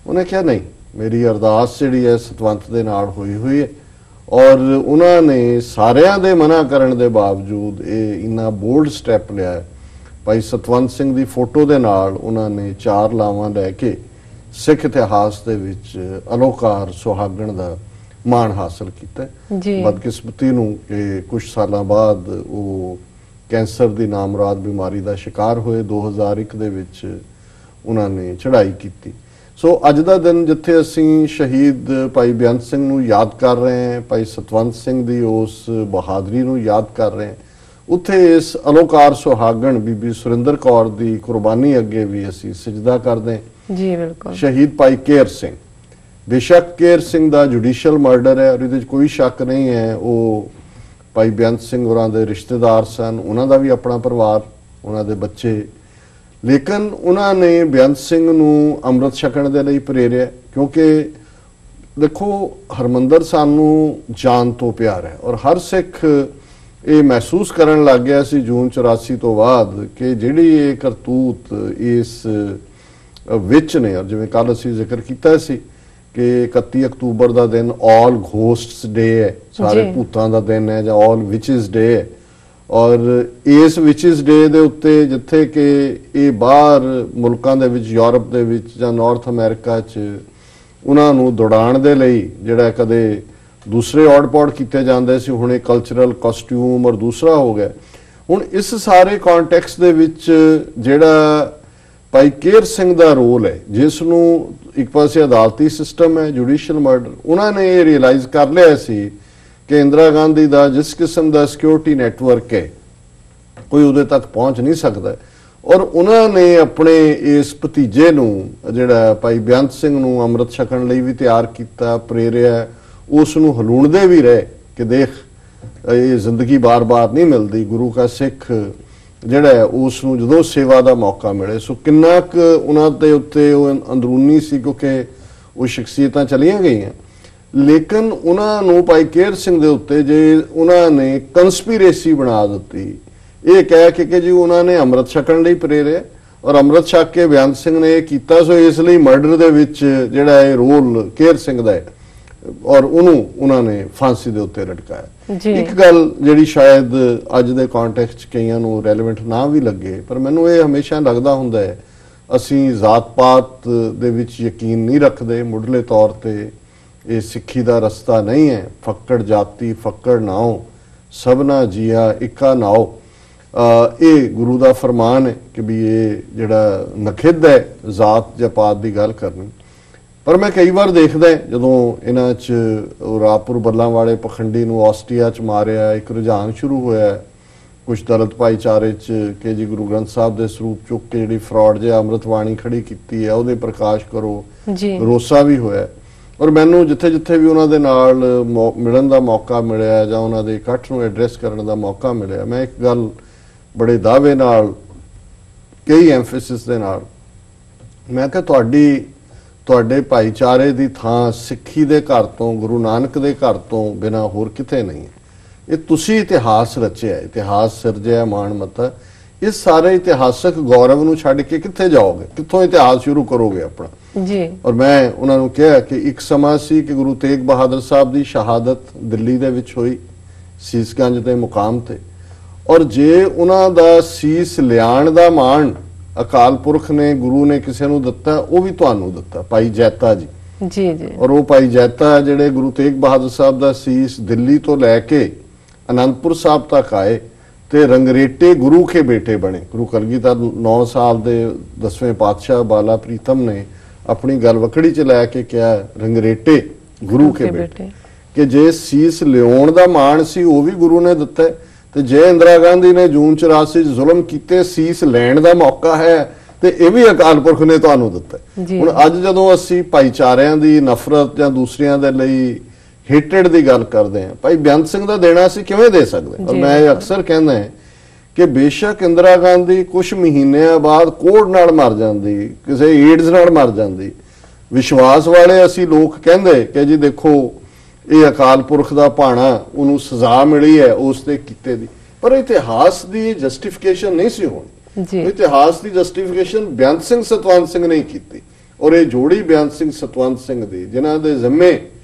B: ਉਹਨੇ ਕਿਹਾ ਨਹੀਂ, ਮੇਰੀ ਅਰਦਾਸ ਜਿਹੜੀ ਹੈ ਸਤਵੰਤ ਦੇ ਨਾਲ ਹੋਈ ਹੈ। ਔਰ ਉਹਨਾਂ ਨੇ ਸਾਰਿਆਂ ਦੇ ਮਨਾ ਕਰਨ ਦੇ ਬਾਵਜੂਦ ਇਹ ਇੰਨਾ ਬੋਲਡ ਸਟੈਪ ਲਿਆ। ਭਾਈ ਸਤਵੰਤ ਸਿੰਘ ਦੀ ਫੋਟੋ ਦੇ ਨਾਲ ਉਹਨਾਂ ਨੇ 4 ਲਾਵਾਂ ਲੈ ਕੇ ਸਿੱਖ ਇਤਿਹਾਸ ਦੇ ਵਿੱਚ ਅਲੋਕਾਰ ਸੁਹਾਗਣ ਦਾ ਮਾਣ ਹਾਸਲ ਕੀਤਾ। ਬਦਕਿਸਮਤੀ ਨੂੰ ਕਿ ਕੁਝ ਸਾਲਾਂ ਬਾਅਦ ਉਹ ਕੈਂਸਰ ਦੀ ਨਾਮੁਰਾਦ ਬਿਮਾਰੀ ਦਾ ਸ਼ਿਕਾਰ ਹੋਏ। 2001 ਦੇ ਵਿੱਚ ਉਹਨਾਂ ਨੇ ਚੜ੍ਹਾਈ ਕੀਤੀ। ਸੋ ਅੱਜ ਦਾ ਦਿਨ ਜਿੱਥੇ ਅਸੀਂ ਸ਼ਹੀਦ ਭਾਈ ਬੇਅੰਤ ਸਿੰਘ ਨੂੰ ਯਾਦ ਕਰ ਰਹੇ ਹਾਂ, ਭਾਈ ਸਤਵੰਤ ਸਿੰਘ ਦੀ ਉਸ ਬਹਾਦਰੀ ਨੂੰ ਯਾਦ ਕਰ ਰਹੇ ਹਾਂ, ਉੱਥੇ ਇਸ ਅਲੋਕਾਰ ਸੁਹਾਗਣ ਬੀਬੀ ਸੁਰਿੰਦਰ ਕੌਰ ਦੀ ਕੁਰਬਾਨੀ ਅੱਗੇ ਵੀ ਅਸੀਂ ਸਜਦਾ ਕਰਦੇ ਹਾਂ। ਜੀ ਬਿਲਕੁਲ। ਸ਼ਹੀਦ ਭਾਈ ਕੇਰ ਸਿੰਘ, ਬੇਸ਼ੱਕ ਕੇਰ ਸਿੰਘ ਦਾ ਜੁਡੀਸ਼ੀਅਲ ਮਰਡਰ ਹੈ ਔਰ ਇਹਦੇ ਵਿੱਚ ਕੋਈ ਸ਼ੱਕ ਨਹੀਂ ਹੈ, ਉਹ ਭਾਈ ਬੇਅੰਤ ਸਿੰਘ ਹੋਰਾਂ ਦੇ ਰਿਸ਼ਤੇਦਾਰ ਸਨ, ਉਹਨਾਂ ਦਾ ਵੀ ਆਪਣਾ ਪਰਿਵਾਰ, ਉਹਨਾਂ ਦੇ ਬੱਚੇ, ਲੇਕਿਨ ਉਹਨਾਂ ਨੇ ਬੇਅੰਤ ਸਿੰਘ ਨੂੰ ਅੰਮ੍ਰਿਤ ਛਕਣ ਦੇ ਲਈ ਪ੍ਰੇਰਿਆ। ਕਿਉਂਕਿ ਦੇਖੋ, ਹਰਮੰਦਰ ਸਾਨੂੰ ਜਾਨ ਤੋਂ ਪਿਆਰ ਹੈ ਔਰ ਹਰ ਸਿੱਖ ਇਹ ਮਹਿਸੂਸ ਕਰਨ ਲੱਗ ਗਿਆ ਸੀ ਜੂਨ 84 ਤੋਂ ਬਾਅਦ ਕਿ ਜਿਹੜੀ ਇਹ ਕਰਤੂਤ ਇਸ ਵਿੱਚ ਨੇ, ਔਰ ਜਿਵੇਂ ਕੱਲ ਅਸੀਂ ਜ਼ਿਕਰ ਕੀਤਾ ਸੀ ਕਿ 31 ਅਕਤੂਬਰ ਦਾ ਦਿਨ ਆਲ ਘੋਸਟਸ ਡੇ ਹੈ, ਸਾਰੇ ਭੂਤਾਂ ਦਾ ਦਿਨ ਹੈ, ਜਾਂ ਆਲ ਵਿਚਸ ਡੇ ਹੈ। ਔਰ ਇਸ ਵਿਚਸ ਡੇ ਦੇ ਉੱਤੇ ਜਿੱਥੇ ਕਿ ਇਹ ਬਾਹਰ ਮੁਲਕਾਂ ਦੇ ਵਿੱਚ, ਯੂਰਪ ਦੇ ਵਿੱਚ ਜਾਂ ਨਾਰਥ ਅਮਰੀਕਾ 'ਚ ਉਹਨਾਂ ਨੂੰ ਦੌੜਾਉਣ ਦੇ ਲਈ ਜਿਹੜਾ ਕਦੇ ਦੂਸਰੇ ਔੜ-ਪੌੜ ਕੀਤੇ ਜਾਂਦੇ ਸੀ, ਹੁਣ ਇਹ ਕਲਚਰਲ ਕਾਸਟਿਊਮ ਔਰ ਦੂਸਰਾ ਹੋ ਗਿਆ। ਹੁਣ ਇਸ ਸਾਰੇ ਕੌਨਟੈਕਸਟ ਦੇ ਵਿੱਚ ਜਿਹੜਾ ਭਾਈ ਕੇਰ ਸਿੰਘ ਦਾ ਰੋਲ ਹੈ, ਜਿਸ ਨੂੰ ਇੱਕ ਪਾਸੇ ਅਦਾਲਤੀ ਸਿਸਟਮ ਹੈ, ਜੁਡੀਸ਼ੀਅਲ ਮਰਡਰ, ਉਹਨਾਂ ਨੇ ਇਹ ਰਿਅਲਾਈਜ਼ ਕਰ ਲਿਆ ਸੀ ਕਿ ਇੰਦਰਾ ਗਾਂਧੀ ਦਾ ਜਿਸ ਕਿਸਮ ਦਾ ਸਿਕਿਉਰਿਟੀ ਨੈਟਵਰਕ ਹੈ ਕੋਈ ਉਹਦੇ ਤੱਕ ਪਹੁੰਚ ਨਹੀਂ ਸਕਦਾ। ਔਰ ਉਹਨਾਂ ਨੇ ਆਪਣੇ ਇਸ ਭਤੀਜੇ ਨੂੰ ਜਿਹੜਾ ਭਾਈ ਬੇਅੰਤ ਸਿੰਘ ਨੂੰ ਅੰਮ੍ਰਿਤ ਛਕਣ ਲਈ ਵੀ ਤਿਆਰ ਕੀਤਾ, ਪ੍ਰੇਰਿਆ, ਉਸ ਨੂੰ ਹਲੂਣਦੇ ਵੀ ਰਹੇ ਕਿ ਦੇਖ ਇਹ ਜ਼ਿੰਦਗੀ ਬਾਰ-ਬਾਰ ਨਹੀਂ ਮਿਲਦੀ, ਗੁਰੂ ਕਾ ਸਿੱਖ ਜਿਹੜਾ ਹੈ ਉਸ ਨੂੰ ਜਦੋਂ ਸੇਵਾ ਦਾ ਮੌਕਾ ਮਿਲੇ। ਸੋ ਕਿੰਨਾ ਕੁ ਉਹਨਾਂ ਦੇ ਉੱਤੇ ਉਹ ਅੰਦਰੂਨੀ ਸੀ, ਕਿਉਂਕਿ ਉਹ ਸ਼ਖਸੀਅਤਾਂ ਚਲੀਆਂ ਗਈਆਂ, ਲੇਕਿਨ ਉਹਨਾਂ ਨੂੰ ਭਾਈ ਕੇਹਰ ਸਿੰਘ ਦੇ ਉੱਤੇ ਜੇ ਉਹਨਾਂ ਨੇ ਕੰਸਪੀਰੇਸੀ ਬਣਾ ਦਿੱਤੀ, ਇਹ ਕਹਿ ਕੇ ਕਿ ਜੀ ਉਹਨਾਂ ਨੇ ਅੰਮ੍ਰਿਤ ਛਕਣ ਲਈ ਪ੍ਰੇਰਿਆ ਔਰ ਅੰਮ੍ਰਿਤ ਛਕ ਕੇ ਬੇਅੰਤ ਸਿੰਘ ਨੇ ਇਹ ਕੀਤਾ, ਸੋ ਇਸ ਲਈ ਮਰਡਰ ਦੇ ਵਿੱਚ ਜਿਹੜਾ ਇਹ ਰੋਲ ਕੇਹਰ ਸਿੰਘ ਦਾ ਹੈ ਔਰ ਉਹਨੂੰ ਉਹਨਾਂ ਨੇ ਫਾਂਸੀ ਦੇ ਉੱਤੇ ਲਟਕਾਇਆ। ਇੱਕ ਗੱਲ ਜਿਹੜੀ ਸ਼ਾਇਦ ਅੱਜ ਦੇ ਕੰਟੈਕਸਟ 'ਚ ਕਈਆਂ ਨੂੰ ਰੈਲੇਵੈਂਟ ਨਾ ਵੀ ਲੱਗੇ, ਪਰ ਮੈਨੂੰ ਇਹ ਹਮੇਸ਼ਾ ਲੱਗਦਾ ਹੁੰਦਾ ਹੈ ਅਸੀਂ ਜ਼ਾਤ-ਪਾਤ ਦੇ ਵਿੱਚ ਯਕੀਨ ਨਹੀਂ ਰੱਖਦੇ। ਮੁੱਢਲੇ ਤੌਰ ਤੇ ਇਹ ਸਿੱਖੀ ਦਾ ਰਸਤਾ ਨਹੀਂ ਹੈ। ਫੱਕੜ ਜਾਤੀ ਫੱਕੜ ਨਾਓ, ਸਭਨਾ ਜੀਆ ਇੱਕਾ ਨਾਓ, ਇਹ ਗੁਰੂ ਦਾ ਫਰਮਾਨ ਹੈ ਕਿ ਵੀ ਇਹ ਜਿਹੜਾ ਨਖਿੱਧ ਹੈ ਜ਼ਾਤ ਜਾਂ ਪਾਤ ਦੀ ਗੱਲ ਕਰਨੀ। ਪਰ ਮੈਂ ਕਈ ਵਾਰ ਦੇਖਦਾ ਜਦੋਂ ਇਹਨਾਂ 'ਚ ਰਾਪੁਰ ਬੱਲਾਂ ਵਾਲੇ ਪਖੰਡੀ ਨੂੰ ਆਸਟਰੀਆ 'ਚ ਮਾਰਿਆ, ਇੱਕ ਰੁਝਾਨ ਸ਼ੁਰੂ ਹੋਇਆ ਕੁਝ ਦਲਿਤ ਭਾਈਚਾਰੇ 'ਚ ਕਿ ਜੀ ਗੁਰੂ ਗ੍ਰੰਥ ਸਾਹਿਬ ਦੇ ਸਰੂਪ ਚੁੱਕ ਕੇ ਜਿਹੜੀ ਫਰਾਡ ਜਿਹਾ ਅੰਮ੍ਰਿਤ ਬਾਣੀ ਖੜੀ ਕੀਤੀ ਹੈ ਉਹਦੇ ਪ੍ਰਕਾਸ਼ ਕਰੋ, ਰੋਸਾ ਵੀ ਹੋਇਆ। ਔਰ ਮੈਨੂੰ ਜਿੱਥੇ ਜਿੱਥੇ ਵੀ ਉਹਨਾਂ ਦੇ ਨਾਲ ਮਿਲਣ ਦਾ ਮੌਕਾ ਮਿਲਿਆ ਜਾਂ ਉਹਨਾਂ ਦੇ ਇਕੱਠ ਨੂੰ ਐਡਰੈਸ ਕਰਨ ਦਾ ਮੌਕਾ ਮਿਲਿਆ, ਮੈਂ ਇੱਕ ਗੱਲ ਬੜੇ ਦਾਅਵੇ ਨਾਲ, ਕਈ ਐਮਫੈਸਿਸ ਦੇ ਨਾਲ, ਮੈਂ ਕਿਹਾ ਤੁਹਾਡੇ ਭਾਈਚਾਰੇ ਦੀ ਥਾਂ ਸਿੱਖੀ ਦੇ ਘਰ ਤੋਂ, ਗੁਰੂ ਨਾਨਕ ਦੇ ਘਰ ਤੋਂ ਬਿਨਾਂ ਹੋਰ ਕਿਤੇ ਨਹੀਂ ਹੈ। ਇਹ ਤੁਸੀਂ ਇਤਿਹਾਸ ਰਚਿਆ, ਇਤਿਹਾਸ ਸਿਰਜਿਆ, ਮਾਣਮੱਤਾ, ਇਸ ਸਾਰੇ ਇਤਿਹਾਸਕ ਗੌਰਵ ਨੂੰ ਛੱਡ ਕੇ ਕਿੱਥੇ ਜਾਓਗੇ, ਕਿੱਥੋਂ ਇਤਿਹਾਸ ਸ਼ੁਰੂ ਕਰੋਗੇ ਆਪਣਾ ਜੀ। ਔਰ ਮੈਂ ਉਹਨਾਂ ਨੂੰ ਕਿਹਾ ਕਿ ਇੱਕ ਸਮਾਂ ਸੀ ਕਿ ਗੁਰੂ ਤੇਗ ਬਹਾਦਰ ਸਾਹਿਬ ਦੀ ਸ਼ਹਾਦਤ ਦਿੱਲੀ ਦੇ ਵਿੱਚ ਹੋਈ, ਸੀਸਗੰਜ ਦੇ ਮੁਕਾਮ ਤੇ, ਔਰ ਜੇ ਉਹਨਾਂ ਦਾ ਸੀਸ ਲਿਆਣ ਦਾ ਮਾਣ ਅਕਾਲ ਪੁਰਖ ਨੇ, ਗੁਰੂ ਨੇ ਕਿਸੇ ਨੂੰ ਦਿੱਤਾ, ਉਹ ਵੀ ਤੁਹਾਨੂੰ ਦਿੱਤਾ, ਭਾਈ ਜੈਤਾ ਜੀ ਜੀ। ਔਰ ਉਹ ਭਾਈ ਜੈਤਾ ਜਿਹੜੇ ਗੁਰੂ ਤੇਗ ਬਹਾਦਰ ਸਾਹਿਬ ਦਾ ਸੀਸ ਦਿੱਲੀ ਤੋਂ ਲੈ ਕੇ ਅਨੰਦਪੁਰ ਸਾਹਿਬ ਤੱਕ ਆਏ ਤੇ ਰੰਗਰੇਟੇ ਗੁਰੂ ਕੇ ਬੇਟੇ ਬਣੇ। ਗੁਰੂ ਕਲਗੀਧਰ 9 ਸਾਲ ਦੇ 10ਵੇਂ ਪਾਤਸ਼ਾਹ ਬਾਲਾ ਪ੍ਰੀਤਮ ਨੇ ਆਪਣੀ ਗਲਵਕੜੀ 'ਚ ਲੈ ਕੇ ਕਿਹਾ ਰੰਗਰੇਟੇ ਗੁਰੂ ਕੇ ਬੇਟੇ, ਕਿ ਜੇ ਸੀਸ ਲਿਆਉਣ ਦਾ ਮਾਣ ਸੀ ਉਹ ਵੀ ਗੁਰੂ ਨੇ ਦਿੱਤਾ, ਤੇ ਜੇ ਇੰਦਰਾ ਗਾਂਧੀ ਨੇ ਜੂਨ 84 'ਚ ਜ਼ੁਲਮ ਕੀਤੇ, ਸੀਸ ਲੈਣ ਦਾ ਮੌਕਾ ਹੈ ਤੇ ਇਹ ਵੀ ਅਕਾਲ ਪੁਰਖ ਨੇ ਤੁਹਾਨੂੰ ਦਿੱਤਾ। ਹੁਣ ਅੱਜ ਜਦੋਂ ਅਸੀਂ ਭਾਈਚਾਰਿਆਂ ਦੀ ਨਫ਼ਰਤ ਜਾਂ ਦੂਸਰਿਆਂ ਦੇ ਲਈ ਹੇਟਡ ਦੀ ਗੱਲ ਕਰਦੇ ਹਾਂ, ਭਾਈ ਬੇਅੰਤ ਸਿੰਘ ਦਾ ਦੇਣਾ ਅਸੀਂ ਕਿਵੇਂ ਦੇ ਸਕਦੇ? ਔਰ ਮੈਂ ਇਹ ਅਕਸਰ ਕਹਿੰਦਾ ਹਾਂ ਕਿ ਬੇਸ਼ੱਕ ਇੰਦਰਾ ਗਾਂਧੀ ਕੁਝ ਮਹੀਨਿਆਂ ਬਾਅਦ ਕੋੜ ਨਾਲ ਮਰ ਜਾਂਦੀ, ਕਿਸੇ ਏਡਜ਼ ਨਾਲ ਮਰ ਜਾਂਦੀ, ਵਿਸ਼ਵਾਸ ਵਾਲੇ ਅਸੀਂ ਲੋਕ ਕਹਿੰਦੇ ਕਿ ਜੀ ਦੇਖੋ ਇਹ ਅਕਾਲ ਪੁਰਖ ਦਾ ਭਾਣਾ, ਉਹਨੂੰ ਸਜ਼ਾ ਮਿਲੀ ਹੈ ਉਸ ਦੇ ਕੀਤੇ ਦੀ, ਪਰ ਇਤਿਹਾਸ ਦੀ ਜਸਟੀਫਿਕੇਸ਼ਨ ਨਹੀਂ ਸੀ ਹੋਣੀ। ਇਤਿਹਾਸ ਦੀ ਜਸਟੀਫਿਕੇਸ਼ਨ ਬੇਅੰਤ ਸਿੰਘ ਸਤਵੰਤ ਸਿੰਘ ਨੇ ਕੀਤੀ, ਔਰ ਇਹ ਜੋੜੀ ਬੇਅੰਤ ਸਿੰਘ ਸਤਵੰਤ ਸਿੰਘ ਦੀ, ਜਿਨ੍ਹਾਂ ਦੇ ਜ਼ਿੰਮੇ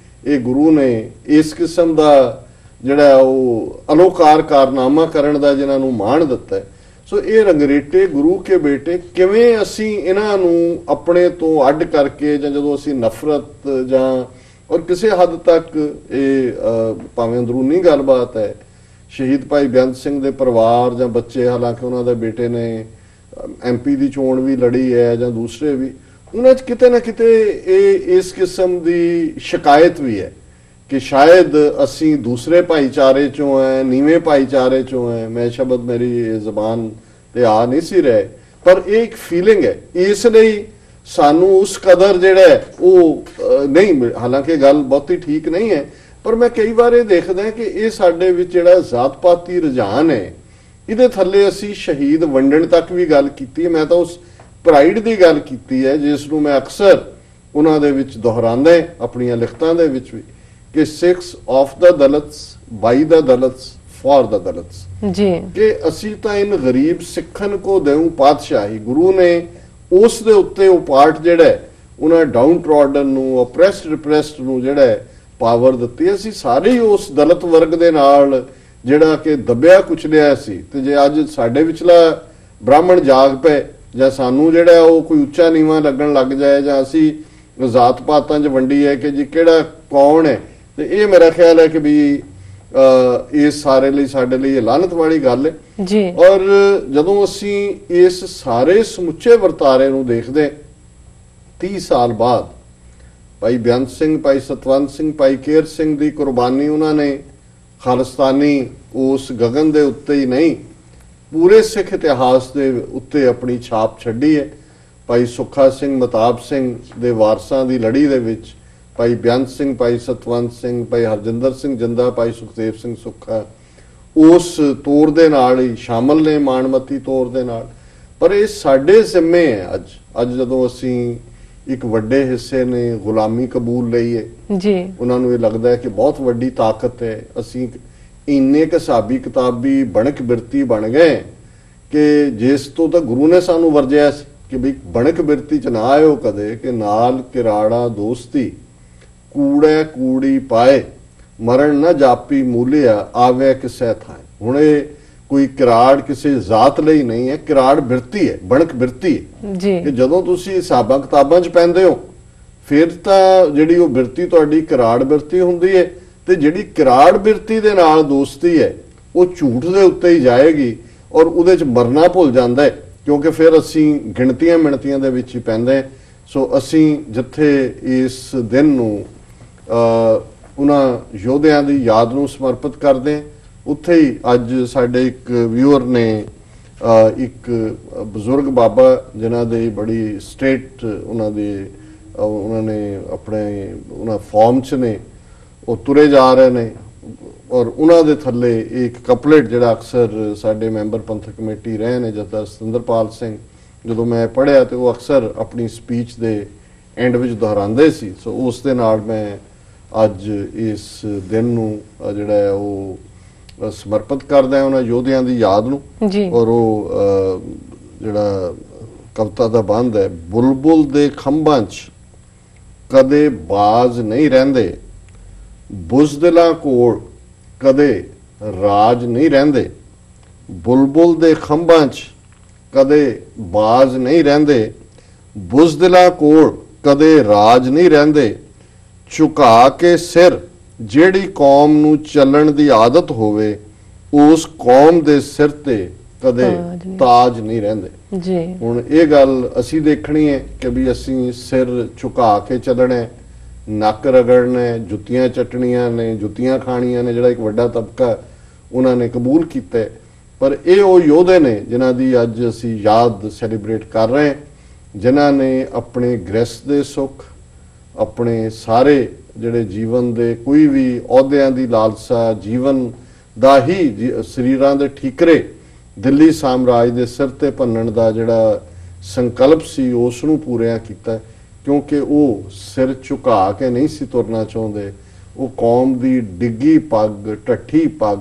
B: ਇਹ ਗੁਰੂ ਨੇ ਇਸ ਕਿਸਮ ਦਾ ਜਿਹੜਾ ਉਹ ਅਲੋਕਾਰ ਕਾਰਨਾਮਾ ਕਰਨ ਦਾ ਜਿਨ੍ਹਾਂ ਨੂੰ ਮਾਣ ਦਿੱਤਾ। ਸੋ ਇਹ ਰੰਗਰੇਟੇ ਗੁਰੂ ਕੇ ਬੇਟੇ, ਕਿਵੇਂ ਅਸੀਂ ਇਹਨਾਂ ਨੂੰ ਆਪਣੇ ਤੋਂ ਅੱਡ ਕਰਕੇ, ਜਾਂ ਜਦੋਂ ਅਸੀਂ ਨਫ਼ਰਤ ਜਾਂ ਔਰ ਕਿਸੇ ਹੱਦ ਤੱਕ ਇਹ ਭਾਵੇਂ ਅੰਦਰੂਨੀ ਗੱਲਬਾਤ ਹੈ, ਸ਼ਹੀਦ ਭਾਈ ਬੇਅੰਤ ਸਿੰਘ ਦੇ ਪਰਿਵਾਰ ਜਾਂ ਬੱਚੇ, ਹਾਲਾਂਕਿ ਉਹਨਾਂ ਦੇ ਬੇਟੇ ਨੇ MP ਦੀ ਚੋਣ ਵੀ ਲੜੀ ਹੈ ਜਾਂ ਦੂਸਰੇ ਵੀ, ਉਹਨਾਂ 'ਚ ਕਿਤੇ ਨਾ ਕਿਤੇ ਇਹ ਇਸ ਕਿਸਮ ਦੀ ਸ਼ਿਕਾਇਤ ਵੀ ਹੈ ਕਿ ਸ਼ਾਇਦ ਅਸੀਂ ਦੂਸਰੇ ਭਾਈਚਾਰੇ 'ਚੋਂ ਹੈ, ਨੀਵੇਂ ਭਾਈਚਾਰੇ 'ਚੋਂ ਹੈ। ਮੈਂ ਸ਼ਬਦ ਮੇਰੀ ਜ਼ਬਾਨ ਤੇ ਆ ਨਹੀਂ ਸੀ ਰਹੇ, ਪਰ ਇਹ ਇੱਕ ਫੀਲਿੰਗ ਹੈ। ਇਸ ਲਈ ਸਾਨੂੰ ਉਸ ਕਦਰ ਜਿਹੜਾ ਉਹ ਨਹੀਂ, ਹਾਲਾਂਕਿ ਗੱਲ ਬਹੁਤੀ ਠੀਕ ਨਹੀਂ ਹੈ, ਪਰ ਮੈਂ ਕਈ ਵਾਰ ਇਹ ਦੇਖਦਾ ਕਿ ਇਹ ਸਾਡੇ ਵਿੱਚ ਜਿਹੜਾ ਜ਼ਾਤ-ਪਾਤੀ ਰੁਝਾਨ ਹੈ, ਇਹਦੇ ਥੱਲੇ ਅਸੀਂ ਸ਼ਹੀਦ ਵੰਡਣ ਤੱਕ ਵੀ ਗੱਲ ਕੀਤੀ ਹੈ। ਮੈਂ ਤਾਂ ਉਸ ਪ੍ਰਾਈਡ ਦੀ ਗੱਲ ਕੀਤੀ ਹੈ ਜਿਸ ਨੂੰ ਮੈਂ ਅਕਸਰ ਉਹਨਾਂ ਦੇ ਵਿੱਚ ਦੁਹਰਾਉਂਦਾ ਆਪਣੀਆਂ ਲਿਖਤਾਂ ਦੇ ਵਿੱਚ ਵੀ, ਕਿ 6 of the dalits, by the dalits, for the dalits जी, कि ਅਸੀਂ ਤਾਂ ਇਨ ਗਰੀਬ ਸਿੱਖਣ ਕੋ ਦੇਉ ਪਾਤਸ਼ਾਹੀ। ਗੁਰੂ ਨੇ ਉਸ ਦੇ ਉੱਤੇ ਉਹ ਪਾਰਟ ਜਿਹੜਾ ਉਹਨਾਂ ਡਾਊਨ ਟ੍ਰੋਡਨ ਨੂੰ, ਅਪਰੈਸਡ ਰਿਪਰੈਸਡ ਨੂੰ ਜਿਹੜਾ ਪਾਵਰ ਦਿੱਤੀ। ਅਸੀਂ ਸਾਰੇ ਹੀ ਉਸ ਦਲਿਤ ਵਰਗ ਦੇ ਨਾਲ ਜਿਹੜਾ ਕਿ ਦਬਿਆ ਕੁਚਲਿਆ ਸੀ, ਤੇ ਜੇ ਅੱਜ ਸਾਡੇ ਵਿਚਲਾ ਬ੍ਰਾਹਮਣ ਜਾਗ ਪਏ ਜਾਂ ਸਾਨੂੰ ਜਿਹੜਾ ਉਹ ਕੋਈ ਉੱਚਾ ਨੀਵਾਂ ਲੱਗਣ ਲੱਗ ਜਾਏ, ਜਾਂ ਅਸੀਂ ਜ਼ਾਤ ਪਾਤਾਂ 'ਚ ਵੰਡੀ ਹੈ ਕਿ ਜੀ ਕਿਹੜਾ ਕੌਣ ਹੈ, ਤੇ ਇਹ ਮੇਰਾ ਖਿਆਲ ਹੈ ਕਿ ਵੀ ਇਸ ਸਾਰੇ ਲਈ ਸਾਡੇ ਲਈ ਇਹ ਲਾਹਨਤ ਵਾਲੀ ਗੱਲ ਹੈ ਜੀ। ਔਰ ਜਦੋਂ ਅਸੀਂ ਇਸ ਸਾਰੇ ਸਮੁੱਚੇ ਵਰਤਾਰੇ ਨੂੰ ਦੇਖਦੇ 30 ਸਾਲ ਬਾਅਦ ਭਾਈ ਬੇਅੰਤ ਸਿੰਘ, ਭਾਈ ਸਤਵੰਤ ਸਿੰਘ, ਭਾਈ ਕੇਹਰ ਸਿੰਘ ਦੀ ਕੁਰਬਾਨੀ ਉਹਨਾਂ ਨੇ ਖਾਲਿਸਤਾਨੀ ਉਸ ਗਗਨ ਦੇ ਉੱਤੇ ਹੀ ਨਹੀਂ, ਪੂਰੇ ਸਿੱਖ ਇਤਿਹਾਸ ਦੇ ਉੱਤੇ ਆਪਣੀ ਛਾਪ ਛੱਡੀ ਹੈ। ਭਾਈ ਸੁੱਖਾ ਸਿੰਘ ਮਤਾਬ ਸਿੰਘ ਦੇ ਵਾਰਸਾਂ ਦੀ ਲੜੀ ਦੇ ਵਿੱਚ ਭਾਈ ਬੇਅੰਤ ਸਿੰਘ, ਭਾਈ ਸਤਵੰਤ ਸਿੰਘ, ਭਾਈ ਹਰਜਿੰਦਰ ਸਿੰਘ ਜਿੰਦਾ, ਭਾਈ ਸੁਖਦੇਵ ਸਿੰਘ ਸੁੱਖਾ ਉਸ ਤੌਰ ਦੇ ਨਾਲ ਹੀ ਸ਼ਾਮਲ ਨੇ, ਮਾਣਮੱਤੀ ਤੌਰ ਦੇ ਨਾਲ। ਪਰ ਇਹ ਸਾਡੇ ਜ਼ਿੰਮੇ ਹੈ ਅੱਜ ਜਦੋਂ ਅਸੀਂ ਇੱਕ ਵੱਡੇ ਹਿੱਸੇ ਨੇ ਗੁਲਾਮੀ ਕਬੂਲ ਲਈ ਹੈ
A: ਜੀ,
B: ਉਹਨਾਂ ਨੂੰ ਇਹ ਲੱਗਦਾ ਹੈ ਕਿ ਬਹੁਤ ਵੱਡੀ ਤਾਕਤ ਹੈ, ਅਸੀਂ ਇੰਨੇ ਕੁ ਹਿਸਾਬੀ ਕਿਤਾਬੀ ਬਣਕ ਬਿਰਤੀ ਬਣ ਗਏ ਕਿ ਜਿਸ ਤੋਂ ਤਾਂ ਗੁਰੂ ਨੇ ਸਾਨੂੰ ਵਰਜਿਆ ਸੀ ਕਿ ਵੀ ਬਣਕ ਬਿਰਤੀ ਚ ਨਾ ਆਇਓ ਕਦੇ, ਕਿ ਨਾਲ ਕਿਰਾੜਾ ਦੋਸਤੀ ਕੂੜੇ ਕੂੜੀ ਪਾਏ, ਮਰਨ ਨਾ ਜਾਪੀ ਮੂਲਿਆ ਆਵੇ ਕਿਸੇ ਥਾਂ। ਹੁਣ ਇਹ ਕੋਈ ਕਿਰਾੜ ਕਿਸੇ ਜ਼ਾਤ ਲਈ ਨਹੀਂ ਹੈ, ਕਿਰਾੜ ਬਿਰਤੀ ਹੈ, ਬਣਕ ਬਿਰਤੀ ਹੈ
A: ਜੀ, ਕਿ
B: ਜਦੋਂ ਤੁਸੀਂ ਹਿਸਾਬਾਂ ਕਿਤਾਬਾਂ 'ਚ ਪੈਂਦੇ ਹੋ ਫਿਰ ਤਾਂ ਜਿਹੜੀ ਉਹ ਬਿਰਤੀ ਤੁਹਾਡੀ ਕਿਰਾੜ ਬਿਰਤੀ ਹੁੰਦੀ ਹੈ, ਤੇ ਜਿਹੜੀ ਕਿਰਾੜ ਬਿਰਤੀ ਦੇ ਨਾਲ ਦੋਸਤੀ ਹੈ ਉਹ ਝੂਠ ਦੇ ਉੱਤੇ ਹੀ ਜਾਏਗੀ ਔਰ ਉਹਦੇ 'ਚ ਮਰਨਾ ਭੁੱਲ ਜਾਂਦਾ ਹੈ, ਕਿਉਂਕਿ ਫਿਰ ਅਸੀਂ ਗਿਣਤੀਆਂ ਮਿਣਤੀਆਂ ਦੇ ਵਿੱਚ ਹੀ ਪੈਂਦੇ। ਸੋ ਅਸੀਂ ਜਿੱਥੇ ਇਸ ਦਿਨ ਨੂੰ ਉਹਨਾਂ ਯੋਧਿਆਂ ਦੀ ਯਾਦ ਨੂੰ ਸਮਰਪਿਤ ਕਰਦੇ ਹਾਂ, ਉੱਥੇ ਹੀ ਅੱਜ ਸਾਡੇ ਇੱਕ ਵਿਊਅਰ ਨੇ ਇੱਕ ਬਜ਼ੁਰਗ ਬਾਬਾ ਜਿਨ੍ਹਾਂ ਦੇ ਬੜੀ ਸਟੇਟ ਉਹਨਾਂ ਨੇ ਆਪਣੇ ਉਹਨਾਂ ਫਾਰਮ 'ਚ ਨੇ, ਉਹ ਤੁਰੇ ਜਾ ਰਹੇ ਨੇ ਔਰ ਉਹਨਾਂ ਦੇ ਥੱਲੇ ਇੱਕ ਕਪਲੇਟ ਜਿਹੜਾ ਅਕਸਰ ਸਾਡੇ ਮੈਂਬਰ ਪੰਥਕ ਕਮੇਟੀ ਰਹੇ ਨੇ ਜਥੇਦਾਰ ਸਤਿੰਦਰਪਾਲ ਸਿੰਘ, ਜਦੋਂ ਮੈਂ ਪੜ੍ਹਿਆ ਤੇ ਉਹ ਅਕਸਰ ਆਪਣੀ ਸਪੀਚ ਦੇ ਐਂਡ ਵਿੱਚ ਦੁਹਰਾਉਂਦੇ ਸੀ। ਸੋ ਉਸ ਦੇ ਨਾਲ ਮੈਂ ਅੱਜ ਇਸ ਦਿਨ ਨੂੰ ਜਿਹੜਾ ਹੈ ਉਹ ਸਮਰਪਿਤ ਕਰਦਾ ਉਹਨਾਂ ਯੋਧਿਆਂ ਦੀ ਯਾਦ ਨੂੰ। ਔਰ ਉਹ ਜਿਹੜਾ ਕਵਿਤਾ ਦਾ ਬੰਦ ਹੈ, ਬੁਲਬੁਲ ਦੇ ਖੰਭਾਂ 'ਚ ਕਦੇ ਬਾਜ਼ ਨਹੀਂ ਰਹਿੰਦੇ, ਬੁਜ਼ਦਿਲਾਂ ਕੋਲ ਕਦੇ ਰਾਜ ਨਹੀਂ ਰਹਿੰਦੇ, ਬੁਲਬੁਲ ਦੇ ਖੰਭਾਂ 'ਚ ਕਦੇ ਬਾਜ਼ ਨਹੀਂ ਰਹਿੰਦੇ, ਬੁਜ਼ਦਿਲਾਂ ਕੋਲ ਕਦੇ ਰਾਜ ਨਹੀਂ ਰਹਿੰਦੇ, ਝੁਕਾ ਕੇ ਸਿਰ ਜਿਹੜੀ ਕੌਮ ਨੂੰ ਚੱਲਣ ਦੀ ਆਦਤ ਹੋਵੇ ਉਸ ਕੌਮ ਦੇ ਸਿਰ ਤੇ ਕਦੇ ਤਾਜ ਨਹੀਂ ਰਹਿੰਦੇ ਜੀ। ਹੁਣ ਇਹ ਗੱਲ ਅਸੀਂ ਦੇਖਣੀ ਹੈ ਕਿ ਵੀ ਅਸੀਂ ਸਿਰ ਝੁਕਾ ਕੇ ਚੱਲਣਾ, ਨੱਕ ਰਗੜਨਾ, ਜੁੱਤੀਆਂ ਚੱਟਣੀਆਂ ਨੇ, ਜੁੱਤੀਆਂ ਖਾਣੀਆਂ ਨੇ, ਜਿਹੜਾ ਇੱਕ ਵੱਡਾ ਤਬਕਾ ਉਹਨਾਂ ਨੇ ਕਬੂਲ ਕੀਤਾ। ਪਰ ਇਹ ਉਹ ਯੋਧੇ ਨੇ ਜਿਨ੍ਹਾਂ ਦੀ ਅੱਜ ਅਸੀਂ ਯਾਦ ਸੈਲੀਬ੍ਰੇਟ ਕਰ ਰਹੇ ਹਾਂ, ਜਿਨ੍ਹਾਂ ਨੇ ਆਪਣੇ ਗ੍ਰਹਿਸਥ ਦੇ ਸੁੱਖ, ਆਪਣੇ ਸਾਰੇ ਜਿਹੜੇ ਜੀਵਨ ਦੇ ਕੋਈ ਵੀ ਅਹੁਦਿਆਂ ਦੀ ਲਾਲਸਾ, ਜੀਵਨ ਦਾ ਹੀ ਸਰੀਰਾਂ ਦੇ ਠੀਕਰੇ ਦਿੱਲੀ ਸਾਮਰਾਜ ਦੇ ਸਿਰ ਤੇ ਭੰਨਣ ਦਾ ਜਿਹੜਾ ਸੰਕਲਪ ਸੀ ਉਸ ਨੂੰ ਪੂਰਿਆ ਕੀਤਾ, ਕਿਉਂਕਿ ਉਹ ਸਿਰ ਝੁਕਾ ਕੇ ਨਹੀਂ ਸੀ ਤੁਰਨਾ ਚਾਹੁੰਦੇ। ਉਹ ਕੌਮ ਦੀ ਡਿੱਗੀ ਪੱਗ, ਢੱਠੀ ਪੱਗ,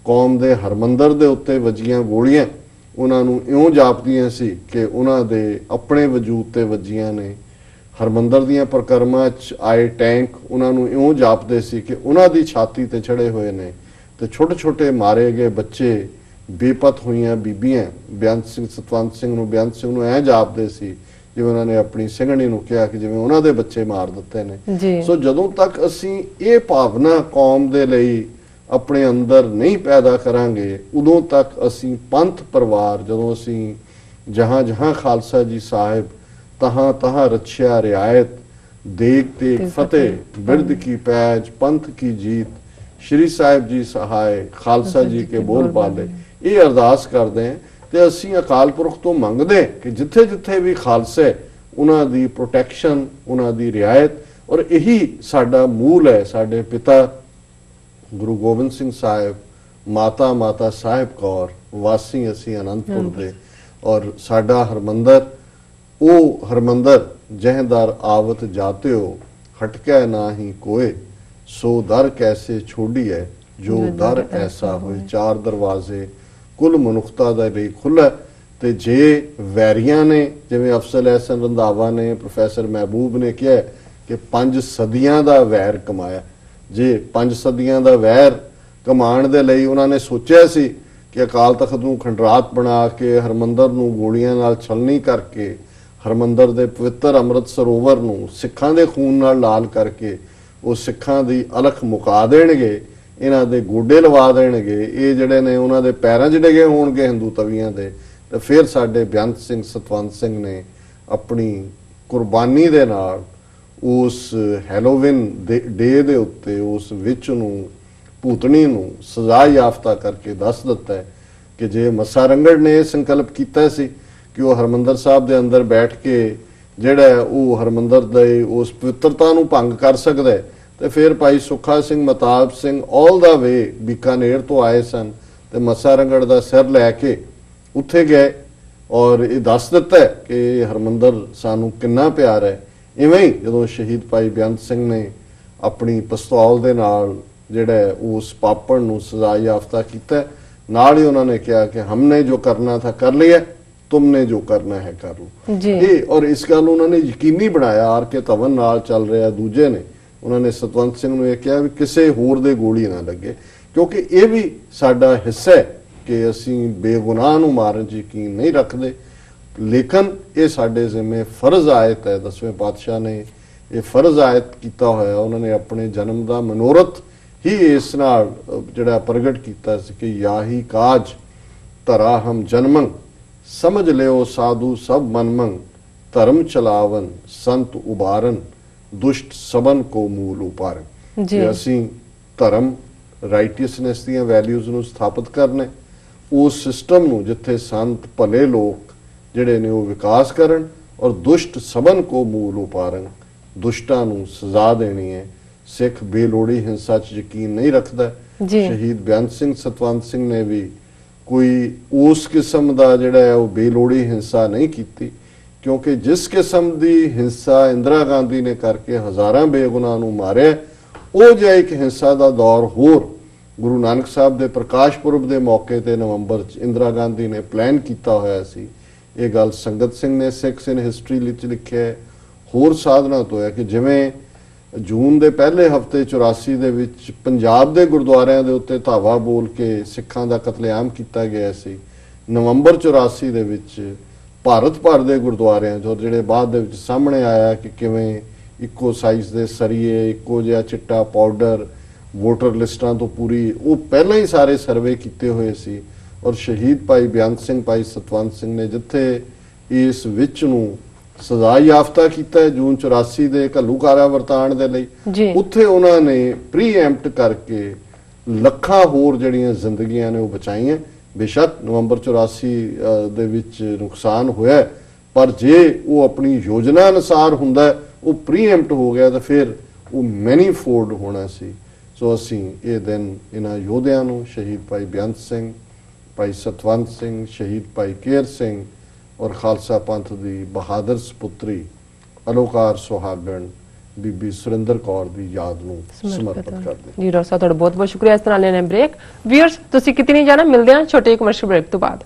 B: ਕੌਮ ਦੇ ਹਰਮੰਦਰ ਦੇ ਉੱਤੇ ਵੱਜੀਆਂ ਗੋਲੀਆਂ ਉਹਨਾਂ ਨੂੰ ਇਉਂ ਜਾਪਦੀਆਂ ਸੀ ਕਿ ਉਹਨਾਂ ਦੇ ਆਪਣੇ ਵਜੂਦ ਤੇ ਵੱਜੀਆਂ ਨੇ। ਹਰਮੰਦਰ ਦੀਆਂ ਪ੍ਰਕਰਮਾਂ 'ਚ ਆਏ ਟੈਂਕ ਉਹਨਾਂ ਨੂੰ ਇਉਂ ਜਾਪਦੇ ਸੀ ਕਿ ਉਹਨਾਂ ਦੀ ਛਾਤੀ ਤੇ ਚੜੇ ਹੋਏ ਨੇ, ਤੇ ਛੋਟੇ ਛੋਟੇ ਮਾਰੇ ਗਏ ਬੱਚੇ, ਬੇਪਤ ਹੋਈਆਂ ਬੀਬੀਆਂ ਬੇਅੰਤ ਸਿੰਘ, ਸਤਵੰਤ ਸਿੰਘ ਨੂੰ, ਬੇਅੰਤ ਸਿੰਘ ਨੂੰ ਐਂ ਜਾਪਦੇ ਸੀ ਜਿਵੇਂ ਉਹਨਾਂ ਨੇ ਆਪਣੀ ਸਿੰਘਣੀ ਨੂੰ ਕਿਹਾ ਕਿ ਜਿਵੇਂ ਉਹਨਾਂ ਦੇ ਬੱਚੇ ਮਾਰ ਦਿੱਤੇ ਨੇ। ਸੋ ਜਦੋਂ ਤੱਕ ਅਸੀਂ ਇਹ ਭਾਵਨਾ ਕੌਮ ਦੇ ਲਈ ਆਪਣੇ ਅੰਦਰ ਨਹੀਂ ਪੈਦਾ ਕਰਾਂਗੇ, ਉਦੋਂ ਤੱਕ ਅਸੀਂ ਪੰਥ ਪਰਿਵਾਰ, ਜਦੋਂ ਅਸੀਂ ਜਹਾਂ ਜਹਾਂ ਖਾਲਸਾ ਜੀ ਸਾਹਿਬ ਤਹਾਂ ਤਹਾਂ ਰਛਿਆ ਰਿਆਇਤ, ਦੇਗ ਤੇ ਫਤਿਹ, ਬਿਰਦ ਕੀ ਪੈਜ, ਪੰਥ ਕੀ ਜੀਤ, ਸ਼੍ਰੀ ਸਾਹਿਬ ਜੀ ਸਹਾਇ, ਖਾਲਸਾ ਜੀ ਕੇ ਬੋਲ ਬਾਲੇ, ਇਹ ਅਰਦਾਸ ਕਰਦੇ ਹਾਂ। ਤੇ ਅਸੀਂ ਅਕਾਲ ਪੁਰਖ ਤੋਂ ਮੰਗਦੇ ਕਿ ਜਿੱਥੇ ਜਿੱਥੇ ਵੀ ਖਾਲਸੇ, ਉਹਨਾਂ ਦੀ ਪ੍ਰੋਟੈਕਸ਼ਨ, ਉਹਨਾਂ ਦੀ ਰਿਆਇਤ, ਔਰ ਇਹੀ ਸਾਡਾ ਮੂਲ ਹੈ। ਸਾਡੇ ਪਿਤਾ ਗੁਰੂ ਗੋਬਿੰਦ ਸਿੰਘ ਸਾਹਿਬ, ਮਾਤਾ ਸਾਹਿਬ ਕੌਰ, ਵਾਸੀ ਅਸੀਂ ਅਨੰਦਪੁਰ ਦੇ, ਔਰ ਸਾਡਾ ਹਰਮੰਦਰ ਉਹ ਹਰਮੰਦਰ ਜਹਦਰ ਆਵਤ ਜਾਤਿਓ, ਹਟਕੈ ਨਾਹੀ ਕੋਏ, ਸੋ ਦਰ ਕੈਸੇ ਛੋੜੀਐ ਜੋ ਦਰ ਐਸਾ ਹੋਏ। ਚਾਰ ਦਰਵਾਜ਼ੇ ਕੁੱਲ ਮਨੁੱਖਤਾ ਦੇ ਲਈ ਖੁੱਲ੍ਹਾ, ਤੇ ਜੇ ਵੈਰੀਆਂ ਨੇ, ਜਿਵੇਂ ਅਫਜ਼ਲ ਅਹਿਸਨ ਰੰਧਾਵਾ ਨੇ, ਪ੍ਰੋਫੈਸਰ ਮਹਿਬੂਬ ਨੇ ਕਿਹਾ ਕਿ 5 ਸਦੀਆਂ ਦਾ ਵੈਰ ਕਮਾਇਆ, ਜੇ 5 ਸਦੀਆਂ ਦਾ ਵੈਰ ਕਮਾਉਣ ਦੇ ਲਈ ਉਹਨਾਂ ਨੇ ਸੋਚਿਆ ਸੀ ਕਿ ਅਕਾਲ ਤਖਤ ਨੂੰ ਖੰਡਰਾਤ ਬਣਾ ਕੇ, ਹਰਮੰਦਰ ਨੂੰ ਗੋਲੀਆਂ ਨਾਲ ਛਲਣੀ ਕਰਕੇ, ਹਰਮੰਦਰ ਦੇ ਪਵਿੱਤਰ ਅੰਮ੍ਰਿਤ ਸਰੋਵਰ ਨੂੰ ਸਿੱਖਾਂ ਦੇ ਖੂਨ ਨਾਲ ਲਾਲ ਕਰਕੇ ਉਹ ਸਿੱਖਾਂ ਦੀ ਅਲਖ ਮੁਕਾ ਦੇਣਗੇ, ਇਹਨਾਂ ਦੇ ਗੋਡੇ ਲਵਾ ਦੇਣਗੇ, ਇਹ ਜਿਹੜੇ ਨੇ ਉਹਨਾਂ ਦੇ ਪੈਰਾਂ 'ਚ ਡਿੱਗੇ ਹੋਣਗੇ ਹਿੰਦੂ ਤਵੀਆਂ ਦੇ। ਤੇ ਫਿਰ ਸਾਡੇ ਬੇਅੰਤ ਸਿੰਘ, ਸਤਵੰਤ ਸਿੰਘ ਨੇ ਆਪਣੀ ਕੁਰਬਾਨੀ ਦੇ ਨਾਲ ਉਸ ਹੈਲੋਵਿਨ ਡੇ ਦੇ ਉੱਤੇ ਉਸ ਵਿੱਚ ਨੂੰ ਭੂਤਣੀ ਨੂੰ ਸਜ਼ਾ ਯਾਫਤਾ ਕਰਕੇ ਦੱਸ ਦਿੱਤਾ ਹੈ ਕਿ ਜੇ ਮੱਸਾ ਰੰਗੜ ਨੇ ਇਹ ਸੰਕਲਪ ਕੀਤਾ ਸੀ ਕਿ ਉਹ ਹਰਮੰਦਰ ਸਾਹਿਬ ਦੇ ਅੰਦਰ ਬੈਠ ਕੇ ਜਿਹੜਾ ਹੈ ਉਹ ਹਰਮੰਦਰ ਦੇ ਉਸ ਪਵਿੱਤਰਤਾ ਨੂੰ ਭੰਗ ਕਰ ਸਕਦਾ ਹੈ, ਤੇ ਫਿਰ ਭਾਈ ਸੁੱਖਾ ਸਿੰਘ ਮਤਾਬ ਸਿੰਘ ਆਲ ਦਾ ਵੇ ਬੀਕਾਨੇਰ ਤੋਂ ਆਏ ਸਨ ਤੇ ਮੱਸਾ ਰੰਗੜ ਦਾ ਸਿਰ ਲੈ ਕੇ ਉੱਥੇ ਗਏ ਔਰ ਇਹ ਦੱਸ ਦਿੱਤਾ ਹੈ ਕਿ ਹਰਮੰਦਰ ਸਾਨੂੰ ਕਿੰਨਾ ਪਿਆਰ ਹੈ। ਇਵੇਂ ਹੀ ਜਦੋਂ ਸ਼ਹੀਦ ਭਾਈ ਬੇਅੰਤ ਸਿੰਘ ਨੇ ਆਪਣੀ ਪਿਸਤੌਲ ਦੇ ਨਾਲ ਜਿਹੜਾ ਉਸ ਪਾਪਣ ਨੂੰ ਸਜ਼ਾ ਯਾਫਤਾ ਕੀਤਾ, ਨਾਲ ਹੀ ਉਹਨਾਂ ਨੇ ਕਿਹਾ ਕਿ ਹਮਨੇ ਜੋ ਕਰਨਾ ਥਾ ਕਰ ਲਿਆ, ਤੁਮਨੇ ਜੋ ਕਰਨਾ ਹੈ ਕਰ ਲਓ
A: ਜੀ।
B: ਇਹ ਔਰ ਇਸ ਗੱਲ ਨੂੰ ਉਹਨਾਂ ਨੇ ਯਕੀਨੀ ਬਣਾਇਆ। ਆਰ ਕੇ ਧਵਨ ਨਾਲ ਚੱਲ ਰਿਹਾ ਦੂਜੇ ਨੇ, ਉਹਨਾਂ ਨੇ ਸਤਵੰਤ ਸਿੰਘ ਨੂੰ ਇਹ ਕਿਹਾ ਵੀ ਕਿਸੇ ਹੋਰ ਦੇ ਗੋਲੀ ਨਾ ਲੱਗੇ, ਕਿਉਂਕਿ ਇਹ ਵੀ ਸਾਡਾ ਹਿੱਸਾ ਹੈ ਕਿ ਅਸੀਂ ਬੇਗੁਨਾਹ ਨੂੰ ਮਾਰਨ 'ਚ ਯਕੀਨ ਨਹੀਂ ਰੱਖਦੇ, ਲੇਕਿਨ ਇਹ ਸਾਡੇ ਜ਼ਿੰਮੇ ਫਰਜ਼ ਆਇਤ ਹੈ। 10ਵੇਂ ਪਾਤਸ਼ਾਹ ਨੇ ਇਹ ਫਰਜ਼ ਆਇਤ ਕੀਤਾ ਹੋਇਆ, ਉਹਨਾਂ ਨੇ ਆਪਣੇ ਜਨਮ ਦਾ ਮਨੋਰਥ ਹੀ ਇਸ ਨਾਲ ਜਿਹੜਾ ਪ੍ਰਗਟ ਕੀਤਾ ਸੀ ਕਿ ਯਾਹੀ ਕਾਜ ਧਰਾ ਹਮ ਜਨਮੰ ਸਮਝ ਲਿਓ ਸਾਧੂ ਸਭ ਮਨਮੰ ਧਰਮ ਚਲਾਵਨ ਸੰਤ ਉਬਾਰਨ ਦੁਸ਼ਟ ਸਬਨ ਕੋ ਮੂਲ ਉਪਾਰਨ।
A: ਜੀ
B: ਅਸੀਂ ਧਰਮ ਰਾਈਟੀਅਸਨੈਸ ਦੀਆਂ ਵੈਲਿਊਜ਼ ਨੂੰ ਸਥਾਪਿਤ ਕਰਨੇ, ਉਸ ਸਿਸਟਮ ਨੂੰ ਜਿੱਥੇ ਸੰਤ ਭਲੇ ਲੋਕ ਜਿਹੜੇ ਨੇ ਉਹ ਵਿਕਾਸ ਕਰਨ ਔਰ ਦੁਸ਼ਟ ਸਬਨ ਕੋ ਮੂਲ ਉਪਾਰਨ, ਦੁਸ਼ਟਾਂ ਨੂੰ ਸਜ਼ਾ ਦੇਣੀ ਹੈ। ਸਿੱਖ ਬੇਲੋੜੀ ਹਿੰਸਾ 'ਚ ਯਕੀਨ ਨਹੀਂ ਰੱਖਦਾ। ਸ਼ਹੀਦ ਬੇਅੰਤ ਸਿੰਘ ਸਤਵੰਤ ਸਿੰਘ ਨੇ ਵੀ ਕੋਈ ਉਸ ਕਿਸਮ ਦਾ ਜਿਹੜਾ ਹੈ ਉਹ ਬੇਲੋੜੀ ਹਿੰਸਾ ਨਹੀਂ ਕੀਤੀ, ਕਿਉਂਕਿ ਜਿਸ ਕਿਸਮ ਦੀ ਹਿੰਸਾ ਇੰਦਰਾ ਗਾਂਧੀ ਨੇ ਕਰਕੇ ਹਜ਼ਾਰਾਂ ਬੇਗੁਨਾਹ ਨੂੰ ਮਾਰਿਆ, ਉਹ ਜਿਹਾ ਇੱਕ ਹਿੰਸਾ ਦਾ ਦੌਰ ਹੋਰ ਗੁਰੂ ਨਾਨਕ ਸਾਹਿਬ ਦੇ ਪ੍ਰਕਾਸ਼ ਪੁਰਬ ਦੇ ਮੌਕੇ ਤੇ ਨਵੰਬਰ 'ਚ ਇੰਦਰਾ ਗਾਂਧੀ ਨੇ ਪਲਾਨ ਕੀਤਾ ਹੋਇਆ ਸੀ। ਇਹ ਗੱਲ ਸੰਗਤ ਸਿੰਘ ਨੇ ਸਿੱਖਸ ਇਨ ਹਿਸਟਰੀ ਵਿੱਚ ਲਿਖਿਆ। ਹੋਰ ਸਾਧਨਾ ਤੋਂ ਹੈ ਕਿ ਜਿਵੇਂ ਜੂਨ ਦੇ ਪਹਿਲੇ ਹਫਤੇ 84 ਦੇ ਵਿੱਚ ਪੰਜਾਬ ਦੇ ਗੁਰਦੁਆਰਿਆਂ ਦੇ ਉੱਤੇ ਧਾਵਾ ਬੋਲ ਕੇ ਸਿੱਖਾਂ ਦਾ ਕਤਲੇਆਮ ਕੀਤਾ ਗਿਆ ਸੀ, ਨਵੰਬਰ 84 ਦੇ ਵਿੱਚ ਭਾਰਤ ਭਰ ਦੇ ਗੁਰਦੁਆਰਿਆਂ 'ਚ, ਜਿਹੜੇ ਬਾਅਦ ਦੇ ਵਿੱਚ ਸਾਹਮਣੇ ਆਇਆ ਕਿ ਕਿਵੇਂ ਇੱਕੋ ਸਾਈਜ਼ ਦੇ ਸਰੀਏ, ਇੱਕੋ ਜਿਹਾ ਚਿੱਟਾ ਪਾਊਡਰ, ਵੋਟਰ ਲਿਸਟਾਂ ਤੋਂ ਪੂਰੀ, ਉਹ ਪਹਿਲਾਂ ਹੀ ਸਾਰੇ ਸਰਵੇ ਕੀਤੇ ਹੋਏ ਸੀ। ਔਰ ਸ਼ਹੀਦ ਭਾਈ ਬੇਅੰਤ ਸਿੰਘ, ਭਾਈ ਸਤਵੰਤ ਸਿੰਘ ਨੇ ਜਿੱਥੇ ਇਸ ਵਿੱਚ ਨੂੰ ਸਜ਼ਾ ਯਾਫਤਾ ਕੀਤਾ ਹੈ ਜੂਨ 84 ਦੇ ਘੱਲੂਘਾਰਾ ਵਰਤਾਣ ਦੇ ਲਈ, ਉੱਥੇ ਉਹਨਾਂ ਨੇ ਪ੍ਰੀਐਂਪਟ ਕਰਕੇ ਲੱਖਾਂ ਹੋਰ ਜਿਹੜੀਆਂ ਜ਼ਿੰਦਗੀਆਂ ਨੇ ਉਹ ਬਚਾਈਆਂ। ਬੇਸ਼ੱਕ ਨਵੰਬਰ 84 ਦੇ ਵਿੱਚ ਨੁਕਸਾਨ ਹੋਇਆ, ਪਰ ਜੇ ਉਹ ਆਪਣੀ ਯੋਜਨਾ ਅਨੁਸਾਰ ਹੁੰਦਾ, ਉਹ ਪ੍ਰੀਐਂਪਟ ਹੋ ਗਿਆ, ਤਾਂ ਫਿਰ ਉਹ ਮੈਨੀਫੋਲਡ ਹੋਣਾ ਸੀ। ਸੋ ਅਸੀਂ ਇਹ ਦਿਨ ਇਹਨਾਂ ਯੋਧਿਆਂ ਨੂੰ, ਸ਼ਹੀਦ ਭਾਈ ਬੇਅੰਤ ਸਿੰਘ, ਭਾਈ ਸਤਵੰਤ ਸਿੰਘ, ਸ਼ਹੀਦ ਭਾਈ ਕੇਰ ਸਿੰਘ ਔਰ ਖਾਲਸਾ ਪੰਥ ਦੀ ਬਹਾਦਰ ਸਪੁੱਤਰੀ ਅਲੋਕਾਰ ਸੁਹਾਗਣ ਬੀਬੀ ਸੁਰਿੰਦਰ ਕੌਰ ਦੀ ਯਾਦ ਨੂੰ ਸਮਰਪਿਤ ਕਰਦੇ ਹਾਂ।
A: ਜੀ ਡਾਕਟਰ ਸਾਹਿਬ, ਤੁਹਾਡਾ ਬਹੁਤ ਬਹੁਤ ਸ਼ੁਕਰੀਆ। ਇਸ ਤਰ੍ਹਾਂ ਲੈਣੇ ਬ੍ਰੇਕ। ਵੀਅਰਸ, ਤੁਸੀਂ ਕਿਤੇ ਨਹੀਂ ਜਾਣਾ, ਮਿਲਦੇ ਹਾਂ ਛੋਟੇ ਕਮਰਸ਼ੀਅਲ ਬ੍ਰੇਕ ਤੋਂ ਬਾਅਦ।